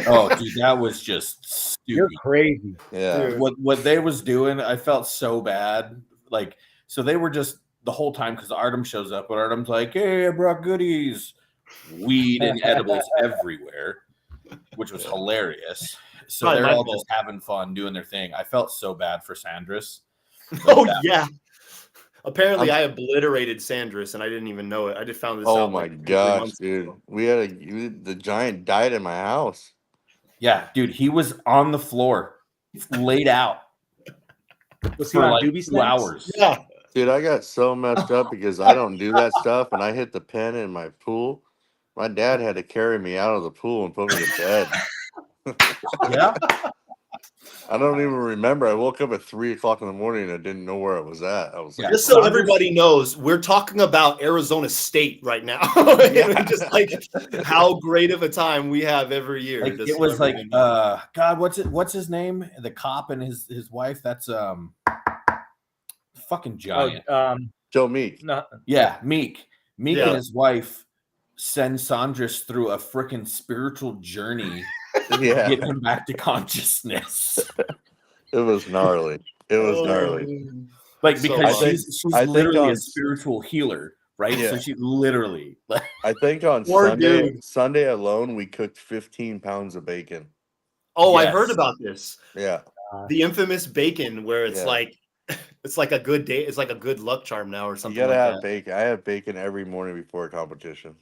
C: Oh, dude, that was just stupid.
D: You're crazy.
F: Yeah.
A: Dude.
C: What they was doing, I felt so bad. Like, so they were just the whole time, because Artem shows up, and Artem's like, hey, I brought goodies, weed and edibles everywhere, which was hilarious. So
A: Probably
C: they're
A: my
C: all
A: fault.
C: just having fun doing their thing. I felt so bad for Sandris.
A: Oh, yeah. Apparently, I obliterated Sandris, and I didn't even know it. I just found this out.
F: Oh my
A: like 3
F: gosh,
A: months
F: dude.
A: ago.
F: We had the giant died in my house.
C: Yeah, dude, he was on the floor, laid out
D: Was he
C: for
D: on
C: like
D: Doobie
C: 2
D: Snacks?
C: hours.
A: Yeah.
F: Dude, I got so messed up because I don't do that stuff, and I hit the pen in my pool. My dad had to carry me out of the pool and put me to bed.
C: Yeah.
F: I don't even remember. I woke up at 3 o'clock in the morning and I didn't know where I was at. I was like,
C: Yeah.
A: Just so
C: Sandris-
A: everybody knows, we're talking about Arizona State right now.
F: Yeah.
A: Just like how great of a time we have every year.
C: Like,
A: just
C: it
A: so
C: was like,
A: everyone knows.
C: God, what's his name? The cop and his wife. That's fucking giant.
F: Joe Meek.
D: No,
C: Yeah, Meek
A: Yeah.
C: and his wife send Sandris through a freaking spiritual journey to
F: Yeah,
C: get him back to consciousness.
F: it was gnarly. It was gnarly.
C: Like,
A: So
C: because
A: funny.
C: she's
F: I think
C: literally
F: on-
C: a spiritual healer, right?
F: Yeah.
C: So she literally like,
F: I think on
A: Poor dude.
F: Sunday alone, we cooked 15 pounds of bacon.
A: Oh, I
C: Yes.
A: heard about this.
F: Yeah.
A: The infamous bacon, where it's
F: Yeah.
A: like, it's like a good day. It's like a good luck charm now, or
F: You
A: something
F: gotta
A: like
F: have
A: that.
F: bacon. I have bacon every morning before a competition.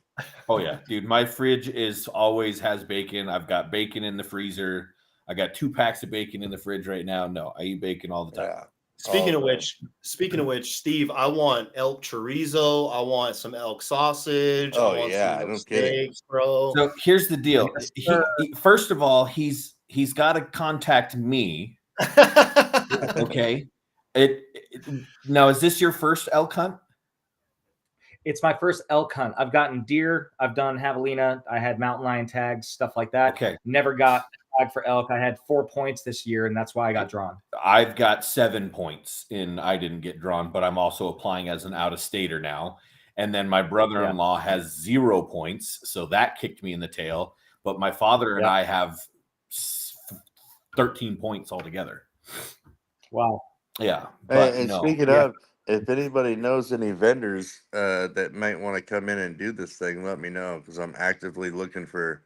C: oh yeah, dude, my fridge always has bacon. I've got bacon in the freezer. I got 2 packs of bacon in the fridge right now. No, I eat bacon all the time.
F: Yeah.
A: Speaking
F: Oh,
A: of
F: man.
A: which, Steve, I want elk chorizo. I want some elk sausage.
F: Oh,
A: I want
F: yeah,
A: some
F: no kidding.
A: steaks, bro.
C: So here's the deal.
D: Yes,
C: He,
D: sir.
C: first of all, he's got to contact me. Okay. Now, is this your first elk hunt?
D: it's my first elk hunt. I've gotten deer. I've done javelina. I had mountain lion tags, stuff like that.
C: Okay.
D: Never got a tag for elk. I had 4 points this year, and that's why I got drawn.
C: I've got 7 points and I didn't get drawn, but I'm also applying as an out-of-stater now. And then my brother-in-law has 0 points, so that kicked me in the tail. But my father and I have 13 points altogether.
D: Wow.
C: Yeah. But
F: And
C: no.
F: speaking of, if anybody knows any vendors that might want to come in and do this thing, let me know, because I'm actively looking for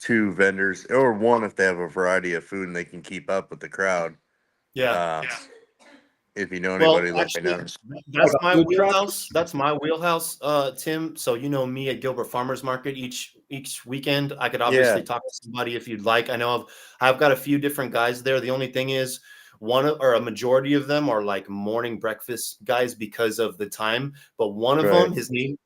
F: 2 vendors, or 1 if they have a variety of food and they can keep up with the crowd.
A: Yeah.
F: If you know
A: Well,
F: anybody, let me know.
A: That's my
D: food truck?
A: wheelhouse. That's my wheelhouse, Tim. So you know me at Gilbert Farmers Market each weekend. I could obviously
F: Yeah.
A: talk to somebody if you'd like. I know I've got a few different guys there. The only thing is a majority of them are like morning breakfast guys because of the time. But one of them, his name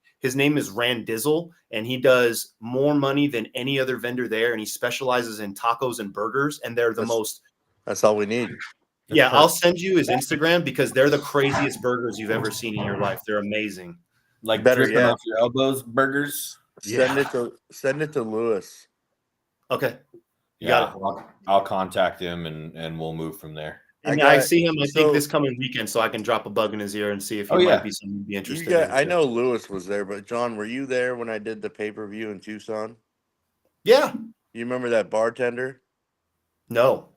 A: is Rand Dizzle, and he does more money than any other vendor there, and he specializes in tacos and burgers, and they're the most.
F: That's all we need.
A: Yeah, I'll send you his Instagram because they're the craziest burgers you've ever seen in your life. They're amazing.
C: Like
F: Better
C: dripping
F: yet.
C: off your elbows burgers.
F: Send it to Lewis.
A: Okay. You
C: Yeah,
A: got it.
C: I'll contact him and we'll move from there.
A: And I see him, I think, this coming weekend, so I can drop a bug in his ear and see if he might be something to be interested in.
F: I know Lewis was there, but John, were you there when I did the pay-per-view in Tucson?
A: Yeah.
F: You remember that bartender?
A: No.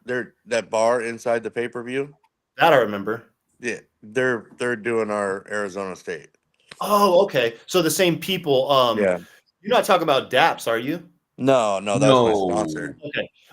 F: That bar inside the pay-per-view?
A: That I remember.
F: Yeah, they're doing our Arizona State.
A: Oh, okay. So the same people.
F: Yeah.
A: You're not talking about DAPS, are you?
F: No, that was my sponsor.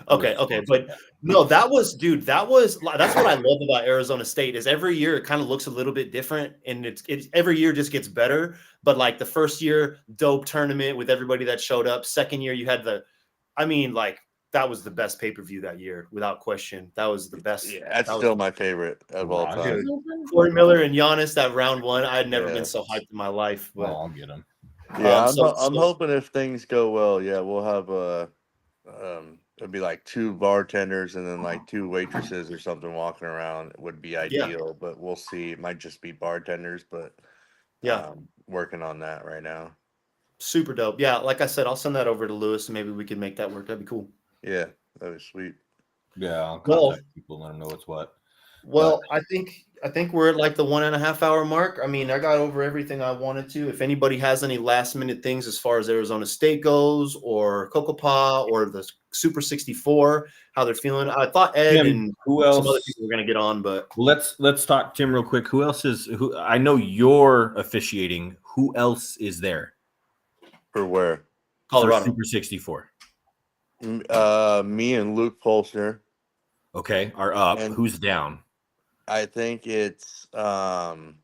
A: Okay. But no, that's what I love about Arizona State is every year it kind of looks a little bit different, and it's every year just gets better. But like the first year, dope tournament with everybody that showed up. Second year, you had that was the best pay-per-view that year, without question. That was the best.
F: Yeah, that's still my favorite of all time.
A: Corey Miller and Giannis, that round one. I had never been so hyped in my life. But
C: I'll get him.
F: Yeah, I'm hoping if things go well, yeah, we'll have it'll be like 2 bartenders and then like 2 waitresses or something walking around. It would be ideal, but we'll see. It might just be bartenders, but working on that right now.
A: Super dope. Yeah, like I said, I'll send that over to Lewis and maybe we can make that work. That'd be cool.
F: Yeah, that was sweet.
C: Yeah, I'll contact people, let them know what's what.
A: Well, I think we're at like the 1.5 hour mark. I mean, I got over everything I wanted to. If anybody has any last minute things as far as Arizona State goes, or Kokopah, or the Super 64, how they're feeling. I thought Ed and
C: who else?
A: Some other people were going to get on, but
C: let's talk Tim real quick. Who else is who? I know you're officiating. Who else is there?
F: For where?
A: Colorado.
C: For Super 64.
F: Me and Luke Polster.
C: Okay, are up.
F: And
C: who's down?
F: I think it's don't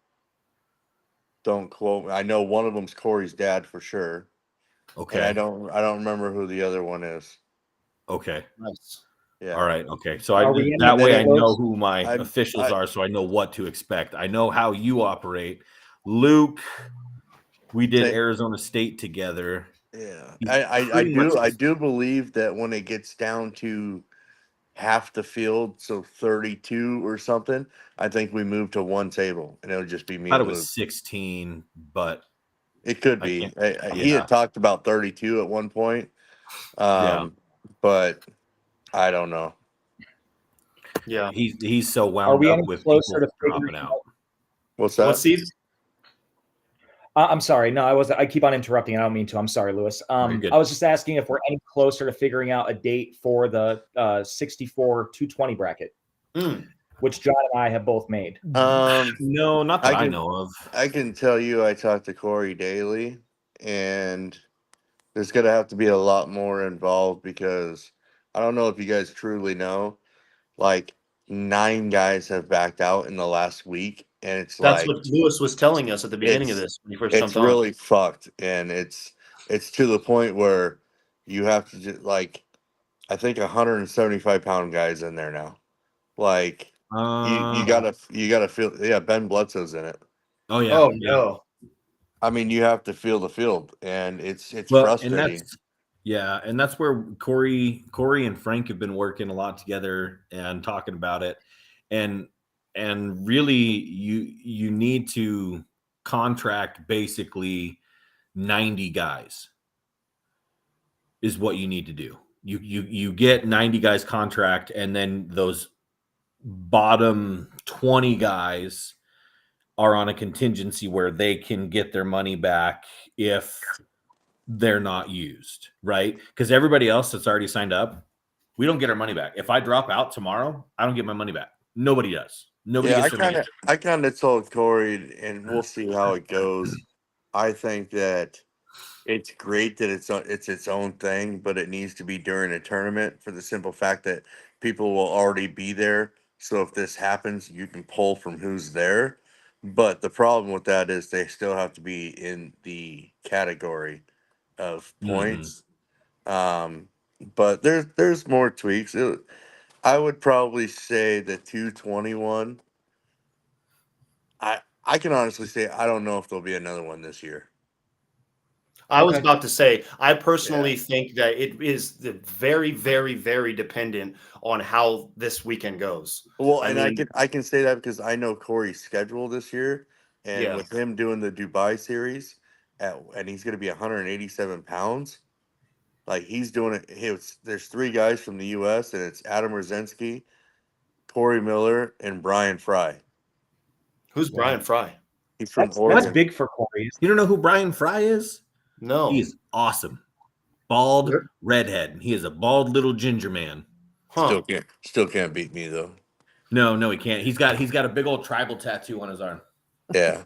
F: quote me. I know one of them's Corey's dad for sure.
C: Okay.
F: And I don't remember who the other one is.
C: Okay.
A: Nice.
F: Yeah.
C: All right. Okay. So
F: that way
C: I know who my officials are, so I know what to expect. I know how you operate. Luke, we did Arizona State together.
F: Yeah. I do believe that when it gets down to half the field, so 32 or something, I think we move to one table and it'll just be me.
C: I thought it was 16, but
F: it could be. He had talked about 32 at one point. But I don't know.
A: Yeah,
C: he's so wound up with closer to dropping out.
F: What's that?
A: What's Steve?
D: I'm sorry. No, I wasn't. I keep on interrupting. I don't mean to. I'm sorry, Lewis. I was just asking if we're any closer to figuring out a date for the 64 220 bracket, which John and I have both made.
C: No, not that I know of.
F: I can tell you, I talk to Corey daily, and there's going to have to be a lot more involved because I don't know if you guys truly know, like 9 guys have backed out in the last week. And
A: that's what Lewis was telling us at the beginning of this when he first jumped on.
F: It's really fucked, and it's to the point where you have to just, like, I think 175-pound guys in there now. Like you gotta feel. Ben Bledsoe's in it.
C: Oh yeah.
A: Oh no.
F: I mean, you have to feel the field, and it's frustrating.
C: And that's where Corey and Frank have been working a lot together and talking about it, and really, you need to contract basically 90 guys is what you need to do. You get 90 guys contract, and then those bottom 20 guys are on a contingency where they can get their money back if they're not used, right? Because everybody else that's already signed up, we don't get our money back. If I drop out tomorrow, I don't get my money back. Nobody does. I
F: kind of told Corey, and we'll see how it goes. I think that it's great that it's its own thing, but it needs to be during a tournament for the simple fact that people will already be there. So if this happens, you can pull from who's there. But the problem with that is they still have to be in the category of points. But there's more tweaks. I would probably say the 221. I can honestly say I don't know if there'll be another one this year.
A: I was
D: Okay.
A: about to say, I personally think that it is very, very, very dependent on how this weekend goes.
F: Well,
A: I
F: and
A: mean,
F: I can say that because I know Corey's schedule this year, and
A: yeah,
F: with him doing the Dubai series, and he's going to be 187 pounds. Like he's doing it. There's 3 guys from the U.S. and it's Adam Rosinski, Corey Miller, and Brian Fry.
A: who's Brian Fry?
F: He's from
D: That's
F: Oregon.
D: big for Corey.
C: You don't know who Brian Fry is?
A: No,
C: He is awesome. Bald
A: Where-
C: redhead. He is a bald little ginger man.
A: huh?
F: Still can't beat me though.
C: No, he can't. He's got a big old tribal tattoo on his arm.
F: Yeah.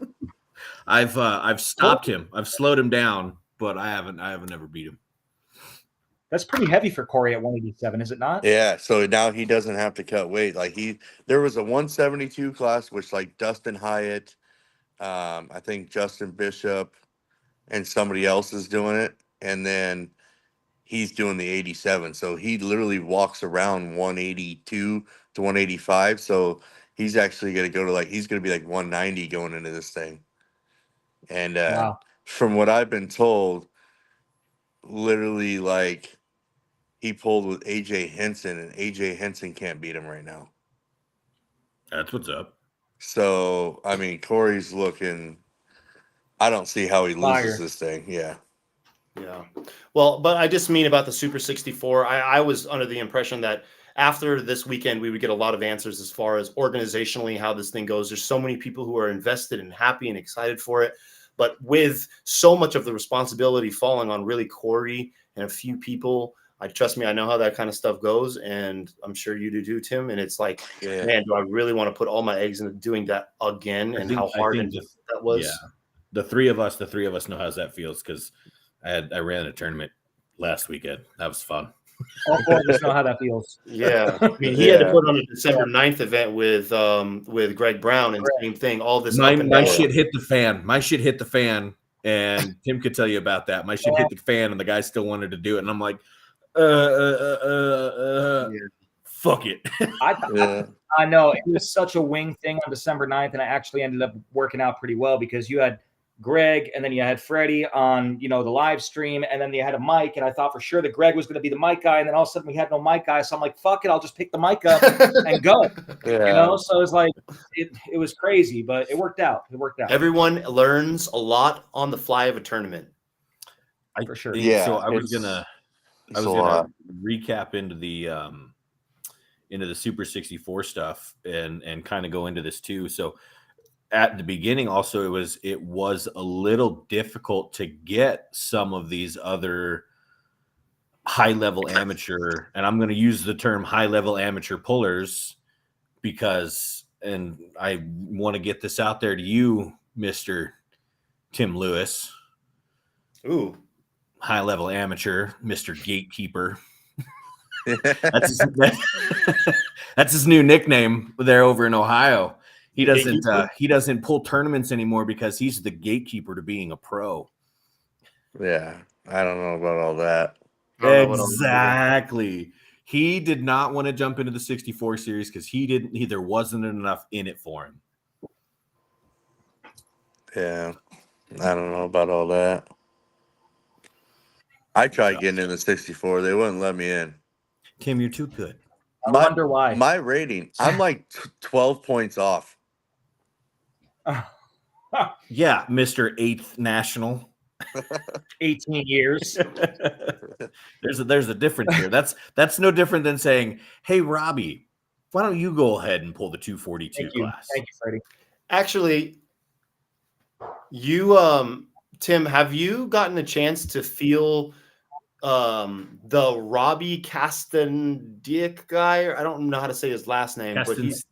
C: I've stopped him. I've slowed him down, but I haven't ever beat him.
D: That's pretty heavy for Corey at 187, is it not?
F: Yeah, so now he doesn't have to cut weight. Like there was a 172 class, which like Dustin Hyatt, I think Justin Bishop, and somebody else is doing it, and then he's doing the 87. So he literally walks around 182 to 185. So he's actually going to go to he's going to be like 190 going into this thing. And
D: Wow.
F: from what I've been told, literally like he pulled with AJ Henson, and AJ Henson can't beat him right now.
C: That's what's up.
F: So, I mean, Corey's looking. I don't see how he loses
D: Fire.
F: this thing. Yeah.
A: Yeah. Well, but I just mean about the Super 64. I was under the impression that after this weekend, we would get a lot of answers as far as organizationally how this thing goes. There's so many people who are invested and happy and excited for it. But with so much of the responsibility falling on really Corey and a few people, trust me, I know how that kind of stuff goes. And I'm sure you do too, Tim. And it's like, man, do I really want to put all my eggs into doing that again? And how hard that was?
C: Yeah. The three of us know how that feels because I ran a tournament last weekend. That was fun.
D: All 4 of us know how that feels.
A: Yeah. I mean, he had to put on a December 9th event with Greg Brown and same thing. All this
C: my shit hit the fan. My shit hit the fan, and Tim could tell you about that. My shit hit the fan, and the guy still wanted to do it, and I'm like, fuck it.
D: I know it was such a wing thing on December 9th, and I actually ended up working out pretty well because you had Greg and then you had Freddie on, the live stream, and then you had a mic, and I thought for sure that Greg was going to be the mic guy, and then all of a sudden we had no mic guy, so I'm like, fuck it, I'll just pick the mic up and go. So it's like it was crazy, but it worked out.
A: Everyone learns a lot on the fly of a tournament.
D: For sure.
F: Yeah.
C: So I was gonna recap into the Super 64 stuff and kind of go into this too. So at the beginning, also it was a little difficult to get some of these other high-level amateur, and I'm going to use the term high-level amateur pullers because, and I want to get this out there to you, Mr. Tim Lewis.
A: Ooh.
C: High-level amateur, Mr. Gatekeeper. That's his new nickname there over in Ohio. He doesn't pull tournaments anymore because he's the gatekeeper to being a pro.
F: Yeah, I don't know about all that.
C: Exactly. He did not want to jump into the 64 series because there wasn't enough in it for him.
F: Yeah, I don't know about all that. I tried getting in the 64. They wouldn't let me in.
C: Tim, you're too good.
D: I wonder why.
F: My rating, I'm like 12 points off.
C: Yeah, Mr. 8th National.
D: 18 years.
C: There's a difference here. That's no different than saying, hey, Robbie, why don't you go ahead and pull the 242 class?
D: Thank you, Freddie.
A: Actually, you, Tim, have you gotten a chance to feel the Robbie Castandic guy? I don't know how to say his last name, but he's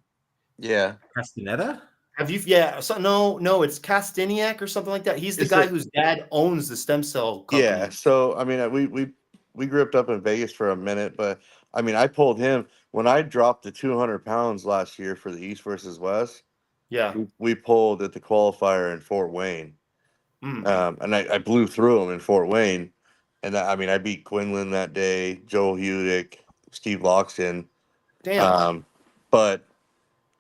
C: Castaneda?
A: Have you? Yeah. So no, it's Castaniak or something like that. He's the guy whose dad owns the stem cell company.
F: Yeah. So I mean, we grew up in Vegas for a minute, but I mean, I pulled him when I dropped the 200 pounds last year for the East versus West.
A: Yeah.
F: We pulled at the qualifier in Fort Wayne, and I blew through him in Fort Wayne, and I beat Quinlan that day, Joel Hudick, Steve Loxton.
A: Damn.
F: But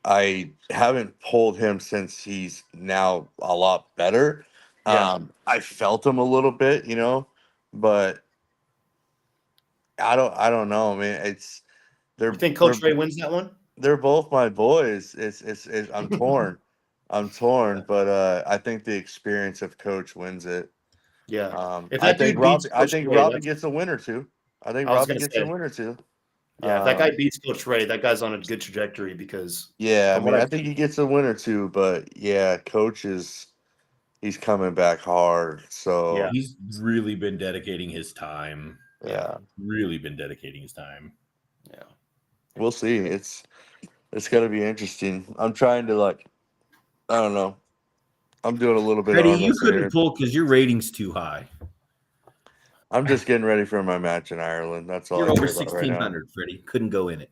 F: I haven't pulled him since he's now a lot better.
A: Yeah.
F: I felt them a little bit, you know, but I don't know. I mean,
A: You think
F: they're
A: Coach Ray wins that one?
F: they're both my boys. It's I'm torn. I'm torn,
A: Yeah.
F: but I think the experience of Coach wins it.
A: Yeah. If
F: I
A: that
F: think
A: dude beats Coach Ray,
F: Robbie
A: that's,
F: gets a win or two. I think
A: I was
F: Robbie
A: gonna
F: gets a
A: say,
F: win or two.
A: yeah, if that guy
F: Um,
A: beats Coach Ray, that guy's on a good trajectory because
F: yeah, I
A: from what
F: mean, I
A: I've
F: think he gets a win or two, but yeah, Coach he's coming back hard. So
A: Yeah.
C: He's really been dedicating his time.
F: yeah,
C: Really been dedicating his time.
A: yeah.
F: we'll see. It's gonna be interesting. I'm trying to I don't know. I'm doing a little bit of
C: Freddie,
F: arm
C: you
F: wrestling
C: couldn't
F: here.
C: pull because your rating's too high.
F: I'm just getting ready for my match in Ireland. That's all
C: You're
F: I
C: over
F: care about right now.
C: 1,600, Freddie. Couldn't go in it.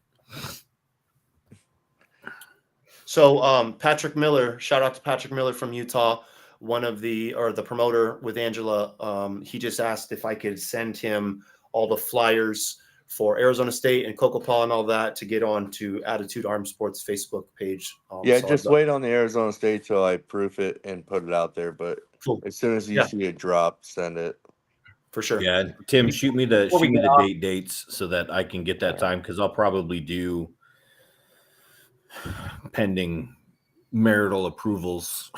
A: So Patrick Miller, shout out to Patrick Miller from Utah, the promoter with Angela. He just asked if I could send him all the flyers for Arizona State and Cocopa and all that to get on to Attitude Arm Sports Facebook page.
F: Yeah,
A: So
F: just wait on the Arizona State till I proof it and put it out there. But
A: Cool.
F: as soon as you
A: Yeah.
F: see it drop, send it.
A: For sure.
C: Yeah, Tim, shoot me the
D: Before we get off-
C: dates so that I can get that time because I'll probably do pending marital approvals.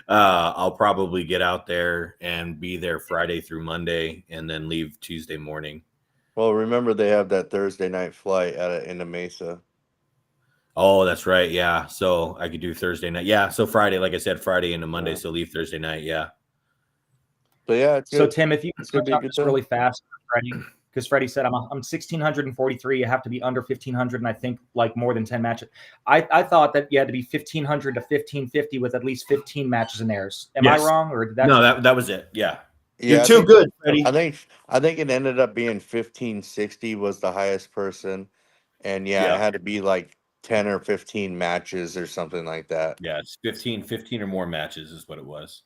C: I'll probably get out there and be there Friday through Monday and then leave Tuesday morning.
F: Well, remember they have that Thursday night flight into Mesa.
C: Oh, that's right. Yeah. So I could do Thursday night. Yeah. So Friday, like I said, Friday into Monday.
F: Yeah.
C: So leave Thursday night. Yeah.
F: But yeah, it's
D: So
F: good.
D: Tim, if you can
F: It's gonna
D: touch
F: be a
D: on
F: good
D: this
F: time.
D: really fast, Freddie, because Freddie said I'm 1,643. You have to be under 1,500, and I think like more than 10 matches. I thought that you had to be 1,500 to 1,550 with at least 15 matches and airs. Am
C: Yes.
D: I wrong, or did that?
C: No, that was it. Yeah.
F: Yeah,
A: You're too good, Freddie.
F: I think it ended up being 1560 was the highest person, and
C: Yeah.
F: it had to be like 10 or 15 matches or something like that.
C: Yeah. It's 15 or more matches is what it was.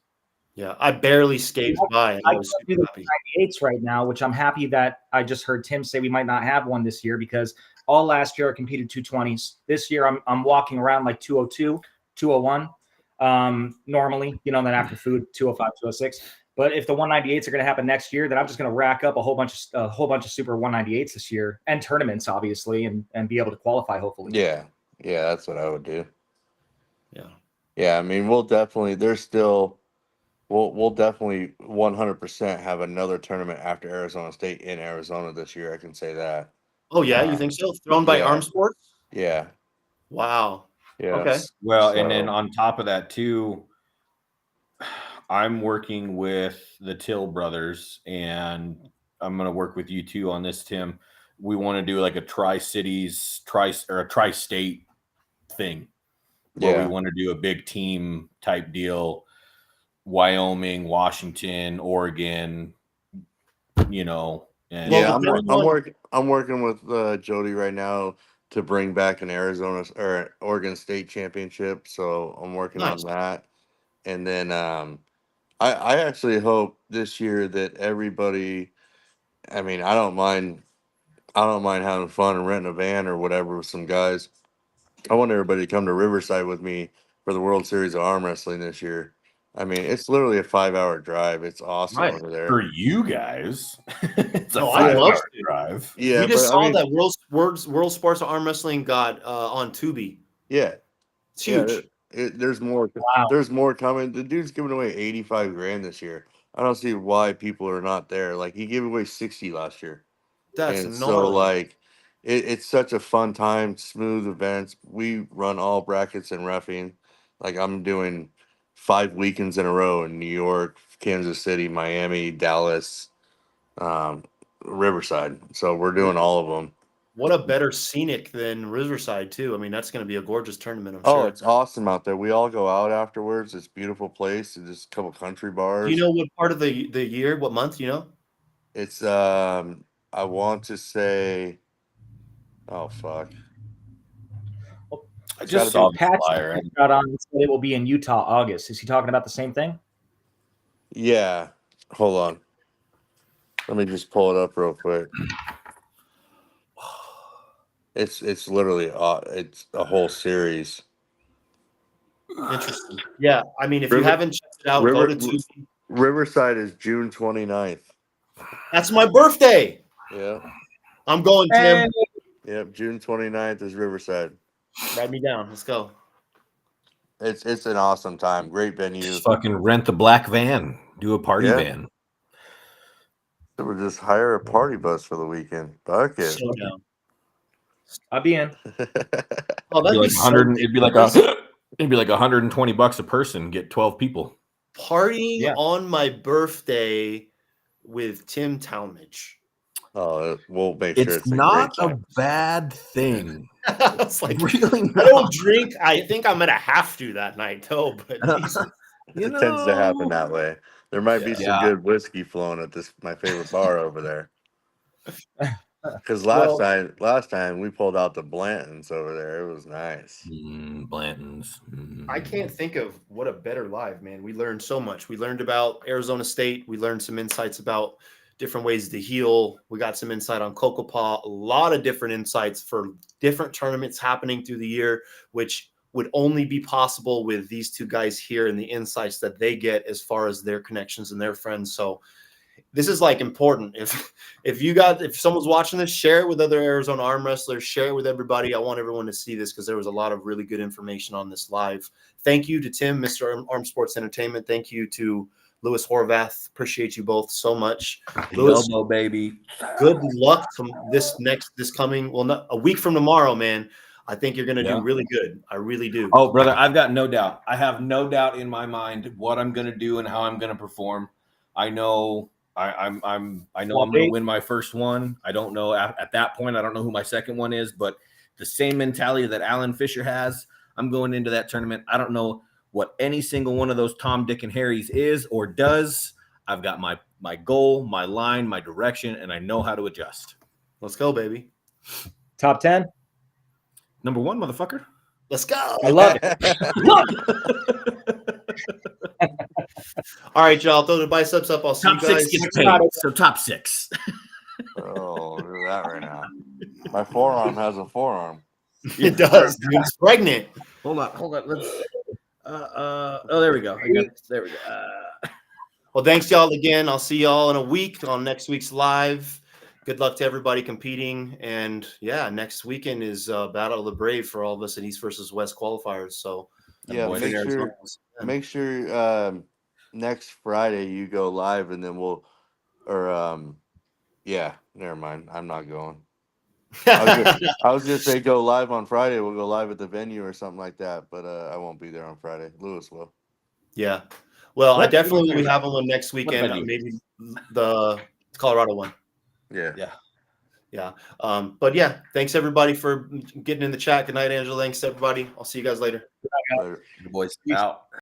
A: Yeah, I barely scaped by. And
D: I
A: I
D: can
A: was
D: do
A: super
D: the
A: happy.
D: 98s right now, which I'm happy that I just heard Tim say we might not have one this year because all last year I competed 220s. This year I'm walking around like 202, 201. Normally, and then after food 205, 206. But if the 198s are going to happen next year, then I'm just going to rack up a whole bunch of super 198s this year and tournaments, obviously, and be able to qualify hopefully.
F: Yeah, that's what I would do.
A: Yeah.
F: Yeah, I mean, we'll definitely 100% have another tournament after Arizona State in Arizona this year. I can say that.
A: Oh yeah, you think so? Thrown by
F: yeah.
A: Arm Sports?
F: Yeah.
A: Wow.
F: Yeah.
A: Okay.
C: Well, and then on top of that too, I'm working with the Till brothers, and I'm going to work with you too on this, Tim. We want to do like a tri-cities, a tri-state thing where we want to do a big team type deal. Wyoming, Washington, Oregon, and
F: I'm working with Jody right now to bring back an Arizona or Oregon State championship. So I'm working on that. And then I actually hope this year that everybody, I mean, I don't mind having fun and renting a van or whatever with some guys. I want everybody to come to Riverside with me for the World Series of Arm Wrestling this year. I mean, it's literally a 5-hour drive. It's awesome over there.
C: For you guys, it's a
A: I'd love
C: 5-hour drive.
A: Yeah, we just saw that World Sports Arm Wrestling got on Tubi.
F: Yeah,
A: it's huge.
F: There's more.
D: Wow.
F: There's more coming. The dude's giving away 85 grand this year. I don't see why people are not there. Like he gave away 60 last year.
A: That's
F: and
A: gnarly.
F: so like it's such a fun time, smooth events. We run all brackets and roughing. Like I'm doing 5 weekends in a row in New York, Kansas City, Miami, Dallas, Riverside. So we're doing all of them.
A: What a better scenic than Riverside too. I mean, that's going to be a gorgeous tournament. I'm sure.
F: It's awesome out there. We all go out afterwards. It's a beautiful place. It's just a couple country bars.
A: Do you know what part of the year, what month? You know?
F: It's I want to say, oh fuck.
C: I just saw the flyer.
D: Got on and said it will be in Utah August. Is he talking about the same thing?
F: Yeah. Hold on. Let me just pull it up real quick. It's literally it's a whole series.
A: Interesting. Yeah, I mean, if you haven't checked it out. Go to Tuesday.
F: Riverside is June 29th.
A: That's my birthday.
F: Yeah.
A: I'm going, Tim.
F: Yep. June 29th is Riverside.
A: Write me down. Let's go.
F: It's an awesome time. Great venue.
C: Just fucking rent the black van. Do a party van.
F: So we'll just hire a party bus for the weekend. Fuck it.
A: So down.
D: I'll be in.
A: Oh, that'd be
C: like 100. It'd be like $120 a person. Get 12 people.
A: Partying on my birthday with Tim Tallmadge.
F: Oh, we'll make sure
C: It's not a bad thing.
A: I was like,
C: really
A: I don't drink. I think I'm gonna have to that night, though. But
F: it tends to happen that way. There might be some good whiskey flowing at my favorite bar over there. Because last time we pulled out the Blantons over there. It was nice.
C: Blantons.
A: I can't think of what a better live, man. We learned so much. We learned about Arizona State. We learned some insights about different ways to heal. We got some insight on Cocoa Paw. A lot of different insights for different tournaments happening through the year, which would only be possible with these two guys here and the insights that they get as far as their connections and their friends. So this is like important. If someone's watching this, share it with other Arizona arm wrestlers, share it with everybody. I want everyone to see this because there was a lot of really good information on this live. Thank you to Tim, Mr. Arm Sports Entertainment. Thank you to Louis Horavath. Appreciate you both so much. Louis,
C: Elbow, baby.
A: Good luck from this coming, not a week from tomorrow, man. I think you're going to do really good. I really do.
C: Oh, brother, I've got no doubt. I have no doubt in my mind what I'm going to do and how I'm going to perform. I know I know I'm going to win my first one. I don't know at that point. I don't know who my second one is, but the same mentality that Alan Fisher has, I'm going into that tournament. I don't know what any single one of those Tom, Dick, and Harrys is or does. I've got my goal, my line, my direction, and I know how to adjust.
A: Let's go, baby.
D: Top 10.
C: Number 1, motherfucker.
A: Let's go.
D: I love it.
A: All right, y'all. Throw the biceps up. I'll see
C: Top
A: you guys.
C: 6 gets paid. So top 6.
F: Oh, look at that right now. My forearm has a forearm.
A: It does. Dude. It's pregnant.
C: Hold on. Let's. Oh, there we go. There we go.
A: Well, thanks, y'all, again. I'll see y'all in a week on next week's live. Good luck to everybody competing. And, yeah, next weekend is Battle of the Brave for all of us in East versus West qualifiers. So,
F: yeah, make sure next Friday you go live, and then never mind. I'm not going. I was going to say go live on Friday. We'll go live at the venue or something like that, but I won't be there on Friday. Lewis will.
A: Yeah. Well, I definitely will be having one next weekend. Maybe the Colorado one.
F: Yeah.
A: But yeah, thanks everybody for getting in the chat. Good night, Angela. Thanks everybody. I'll see you guys later.
C: Later. Boys out.